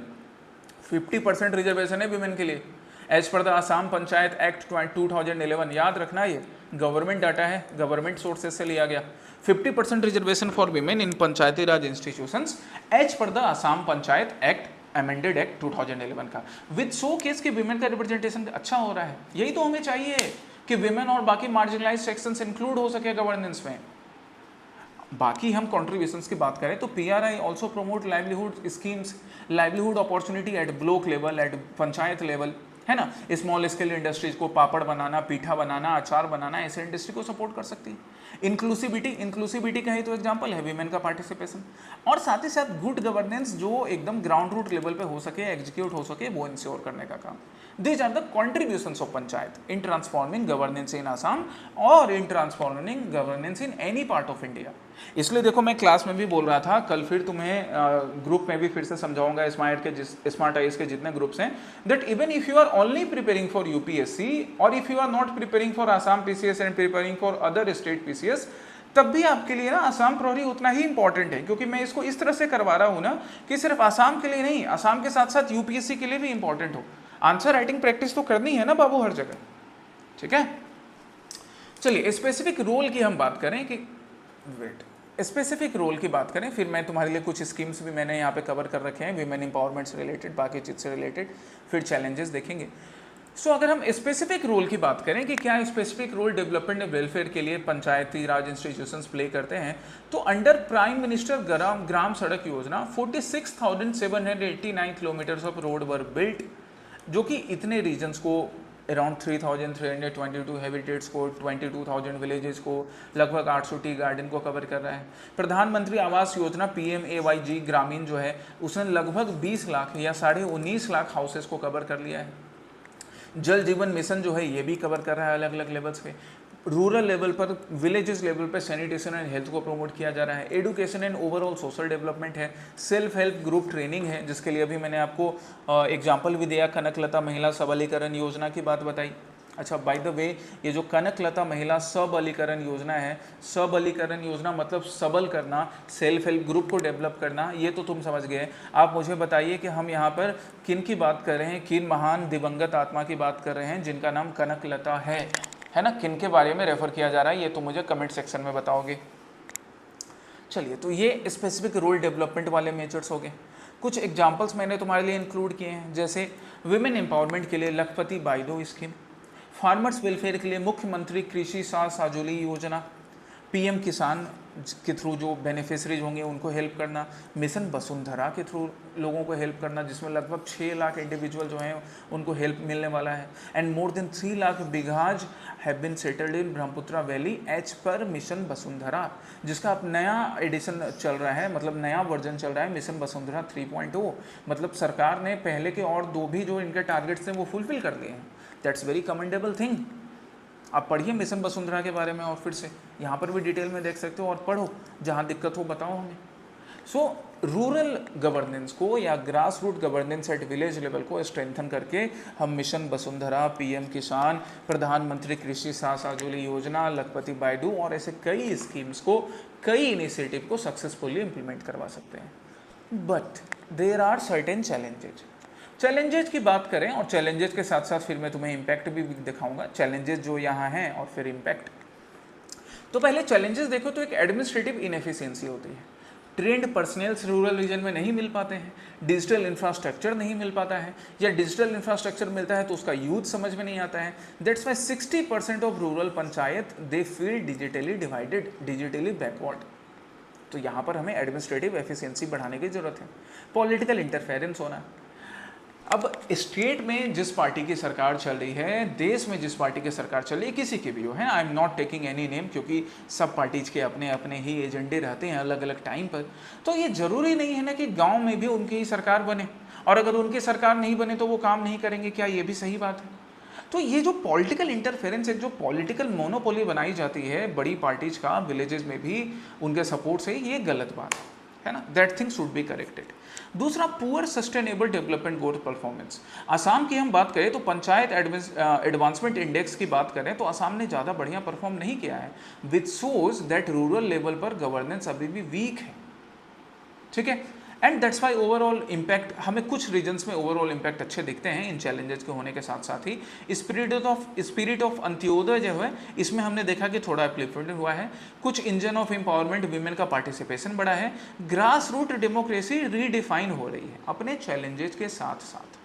50% रिजर्वेशन है वीमेन के लिए as per the Assam panchayat act 2011। याद रखना ये गवर्नमेंट डाटा है, गवर्नमेंट सोर्सेज से लिया गया। 50% reservation for women in Panchayati Raj institutions as per the Assam panchayat act amended act 2011 का, विद शो केस कि विमेन का रिप्रेजेंटेशन अच्छा हो रहा है। यही तो हमें चाहिए कि विमेन और बाकी मार्जिनलाइज सेक्शंस इंक्लूड हो सके गवर्नेंस में। बाकी हम कंट्रीब्यूशंस की बात करें तो PRI also promote livelihood schemes, livelihood opportunity at block level, at panchayat level, है ना। स्मॉल स्केल इंडस्ट्रीज को पापड़ बनाना, पीठा बनाना, अचार बनाना, ऐसे इंडस्ट्री को सपोर्ट कर सकती है। इंक्लूसिविटी का ही तो एग्जांपल है विमेन का पार्टिसिपेशन। और साथ ही साथ गुड गवर्नेंस जो एकदम ग्राउंड रूट लेवल पे हो सके, एग्जीक्यूट हो सके, वो इंश्योर करने का काम। These are the contributions of panchayat in transforming governance in Assam और in transforming governance in any part of India. इसलिए देखो मैं क्लास में भी बोल रहा था, कल फिर तुम्हें ग्रुप में भी फिर से समझाऊंगा, स्मार्ट आईएएस के जितने ग्रुप्स हैं, that even if you are only preparing for UPSC और if you are not preparing for Assam PCS and preparing for other state PCS, तब भी आपके लिए ना आसाम प्रहरी उतना ही इंपॉर्टेंट है, क्योंकि मैं इसको इस तरह से करवा रहा हूँ ना कि सिर्फ आसाम के लिए नहीं, आसाम के साथ साथ यूपीएससी के लिए भी इंपॉर्टेंट हो। आंसर राइटिंग प्रैक्टिस तो करनी है ना बाबू हर जगह, ठीक है। चलिए स्पेसिफिक रोल की हम बात करें कि स्पेसिफिक रोल की बात करें, फिर मैं तुम्हारे लिए कुछ स्कीम्स भी मैंने यहाँ पे कवर कर रखे हैं विमेन एम्पावरमेंट से रिलेटेड, बाकी चीज़ से रिलेटेड, फिर चैलेंजेस देखेंगे। सो अगर हम स्पेसिफिक रोल की बात करें कि क्या specific role development and welfare के लिए पंचायती राज इंस्टीट्यूशंस प्ले करते हैं, तो अंडर प्राइम मिनिस्टर ग्राम सड़क योजना 46,789 kilometres of road were built, जो कि इतने रीजन्स को, अराउंड 3,322 हैबिटेट्स को, 22,000 विलेजेस को, लगभग 800 टी गार्डन को कवर कर रहा है। प्रधानमंत्री आवास योजना PMAYG ग्रामीण जो है उसने लगभग 20 लाख या 19.5 लाख हाउसेस को कवर कर लिया है। जल जीवन मिशन जो है ये भी कवर कर रहा है अलग अलग लेवल्स पे। रूरल लेवल पर, विलेजेस लेवल पर सैनिटेशन एंड हेल्थ को प्रमोट किया जा रहा है। Education and overall social development है। सेल्फ हेल्प ग्रुप ट्रेनिंग है, जिसके लिए अभी मैंने आपको एग्जांपल भी दिया, कनकलता महिला सबलीकरण योजना की बात बताई। अच्छा बाय द वे, ये जो कनकलता महिला सबलीकरण योजना है, सबलीकरण योजना मतलब सबल करना, सेल्फ हेल्प ग्रुप को डेवलप करना, ये तो तुम समझ गए। आप मुझे बताइए कि हम यहाँ पर किन की बात कर रहे हैं, किन महान दिवंगत आत्मा की बात कर रहे हैं जिनका नाम कनकलता है ना, किन के बारे में रेफर किया जा रहा है, ये तो मुझे कमेंट सेक्शन में बताओगे। चलिए, तो ये स्पेसिफिक रोल डेवलपमेंट वाले मेजर्स हो गए। कुछ एग्जांपल्स मैंने तुम्हारे लिए इंक्लूड किए हैं, जैसे विमेन एम्पावरमेंट के लिए लखपति बाइदो स्कीम, फार्मर्स वेलफेयर के लिए मुख्यमंत्री कृषि साजुली योजना, पीएम किसान के थ्रू जो बेनिफिशरीज होंगे उनको हेल्प करना, मिशन वसुंधरा के थ्रू लोगों को हेल्प करना, जिसमें लगभग 6 लाख इंडिविजुअल जो हैं उनको हेल्प मिलने वाला है। And more than 3 lakh bighas have been settled in Brahmaputra valley as per mission Vasundhara, जिसका अब नया एडिशन चल रहा है, मतलब नया वर्जन चल रहा है मिशन वसुंधरा 3.0। मतलब सरकार ने पहले के और 2 भी जो इनके टारगेट्स थे वो फुलफिल कर लिए हैं। That's very commendable thing. आप पढ़िए मिशन वसुंधरा के बारे में और फिर से यहाँ पर भी डिटेल में देख सकते हो, और पढ़ो, जहाँ दिक्कत हो बताओ हमें। सो रूरल गवर्नेंस को या grass root governance at village level को स्ट्रेंथन करके हम मिशन वसुंधरा, पीएम किसान, प्रधानमंत्री कृषि साजुली योजना, लखपति बाइदू और ऐसे कई स्कीम्स को, कई इनिशिएटिव को सक्सेसफुली इम्प्लीमेंट करवा सकते हैं। But there are certain challenges की बात करें, और चैलेंजेज के साथ साथ फिर मैं तुम्हें इम्पैक्ट भी दिखाऊंगा, चैलेंजेस जो यहाँ हैं और फिर इम्पैक्ट। तो पहले चैलेंजेस देखो तो एक एडमिनिस्ट्रेटिव इनएफिशिएंसी होती है, ट्रेंड पर्सनल्स रूरल रीजन में नहीं मिल पाते हैं, डिजिटल इंफ्रास्ट्रक्चर नहीं मिल पाता है, या डिजिटल इंफ्रास्ट्रक्चर मिलता है तो उसका यूज समझ में नहीं आता है। That's Y 60% of rural panchayat they feel digitally divided, digitally backward. तो यहाँ पर हमें एडमिनिस्ट्रेटिव एफिशिएंसी बढ़ाने की जरूरत है। पॉलिटिकल इंटरफेरेंस होना, अब स्टेट में जिस पार्टी की सरकार चल रही है, देश में जिस पार्टी की सरकार चल रही है, किसी की भी हो, है, I am not taking any name, क्योंकि सब पार्टीज के अपने अपने ही एजेंडे रहते हैं अलग अलग टाइम पर। तो ये जरूरी नहीं है ना कि गांव में भी उनकी ही सरकार बने, और अगर उनकी सरकार नहीं बने तो वो काम नहीं करेंगे, क्या ये भी सही बात है? तो ये जो पॉलिटिकल इंटरफेरेंस, एक जो पॉलिटिकल मोनोपोली बनाई जाती है बड़ी पार्टीज का विलेजेस में भी उनके सपोर्ट से, ये गलत बात है ना, that thing should be corrected. दूसरा, poor sustainable development goal performance. Assam की हम बात करें तो पंचायत एडवांसमेंट इंडेक्स की बात करें तो असम ने ज़्यादा बढ़िया परफॉर्म नहीं किया है, which shows that rural level पर गवर्नेंस अभी भी वीक है, ठीक है। And that's why overall impact, हमें कुछ रीजन्स में ओवरऑल इम्पैक्ट अच्छे दिखते हैं इन चैलेंजेस के होने के साथ साथ ही। स्पिरिट ऑफ अंत्योदय जो है, इसमें हमने देखा कि थोड़ा एप्लीफमेंट हुआ है, कुछ इंजन ऑफ एम्पावरमेंट, वीमेन का पार्टिसिपेशन बढ़ा है, ग्रास रूट डेमोक्रेसी रीडिफाइन हो रही है अपने चैलेंजेस के साथ साथ।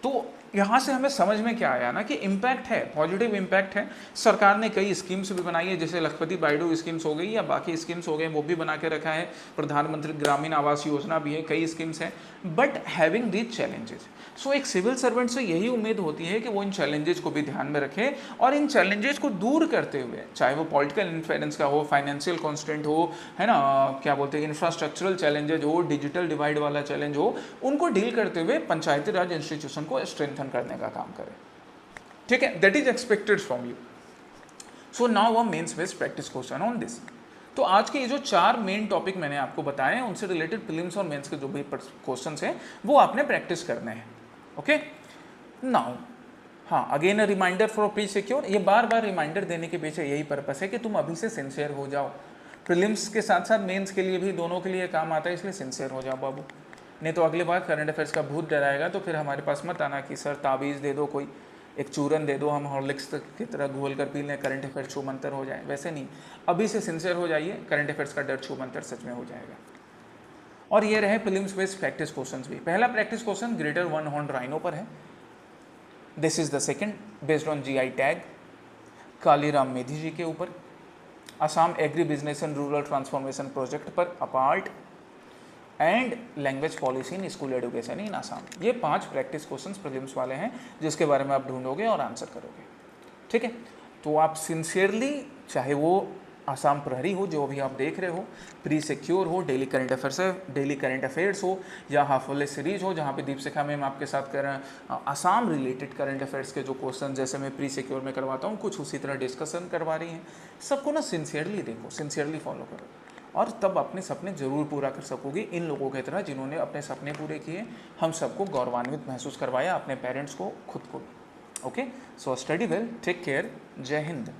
तो यहाँ से हमें समझ में क्या आया ना कि इम्पैक्ट है, पॉजिटिव इम्पैक्ट है। सरकार ने कई स्कीम्स भी बनाई है, जैसे लखपति बाइडू स्कीम्स हो गई या बाकी स्कीम्स हो गए, वो भी बना के रखा है, प्रधानमंत्री ग्रामीण आवास योजना भी है, कई स्कीम्स हैं, बट हैविंग दीज चैलेंजेस। सो एक सिविल सर्वेंट से यही उम्मीद होती है कि वो इन चैलेंजेस को भी ध्यान में रखे और इन चैलेंजेस को दूर करते हुए, चाहे वो पॉलिटिकल इंफ्लुएंस का हो, फाइनेंशियल कॉन्स्टेंट हो, है ना, क्या बोलते हैं, इंफ्रास्ट्रक्चरल चैलेंजेज हो, डिजिटल डिवाइड वाला चैलेंज हो, उनको डील करते हुए पंचायती राज इंस्टीट्यूशन को स्ट्रेंथन करने का काम करें, ठीक है। That is expected from you. So now a mains based practice question on this. तो आज के ये जो 4 मेन टॉपिक मैंने आपको बताए हैं, उनसे रिलेटेड प्रीलिम्स और मेंस के जो भी क्वेश्चंस हैं वो आपने प्रैक्टिस करने हैं, ओके। नाउ हाँ, again a reminder for pre secure, ये बार बार रिमाइंडर देने के पीछे यही पर्पस है कि तुम अभी से सिंसियर हो जाओ। प्रीलिम्स के साथ साथ मेंस के लिए भी, दोनों के लिए काम आता है, इसलिए सिंसियर हो जाओ बाबू, नहीं तो अगली बार करंट अफेयर्स का भूत डराएगा तो फिर हमारे पास मत आना कि सर ताबीज़ दे दो, कोई एक चूरन दे दो, हम हॉर्लिक्स की तरह घोल कर पी लें, करंट अफेयर छू मंतर हो जाए। वैसे नहीं, अभी से सिंसियर हो जाइए, करंट अफेयर्स का डर छू मंतर सच में हो जाएगा। और ये रहे प्रीलिम्स बेस्ड प्रैक्टिस क्वेश्चंस भी। पहला practice question greater one horn rhino पर है। This is the second, based on GI tag, Kaliram Medhi ji के ऊपर, Assam agri business and rural transformation project पर apart, and language policy in school education in Assam. ये 5 practice questions prelims वाले हैं जिसके बारे में आप ढूंढोगे और आंसर करोगे, ठीक है। तो आप सिंसियरली, चाहे वो आसाम प्रहरी हो जो अभी आप देख रहे हो, प्री सिक्योर हो, डेली करंट अफेयर्स हो, या हाफुल्ले सीरीज हो जहाँ पे दीपशिखा मैम आपके साथ कर रहे हैं आसाम रिलेटेड करंट अफेयर्स के जो क्वेश्चन, जैसे मैं प्री सिक्योर में करवाता हूँ, कुछ उसी तरह डिस्कशन करवा रही हैं। सबको ना सिंसियरली देखो, सिंसियरली फॉलो करो, और तब अपने सपने जरूर पूरा कर सकोगे इन लोगों की तरह जिन्होंने अपने सपने पूरे किए, हम सबको गौरवान्वित महसूस करवाया, अपने पेरेंट्स को, खुद को। Okay, so study well, take care, Jai Hind.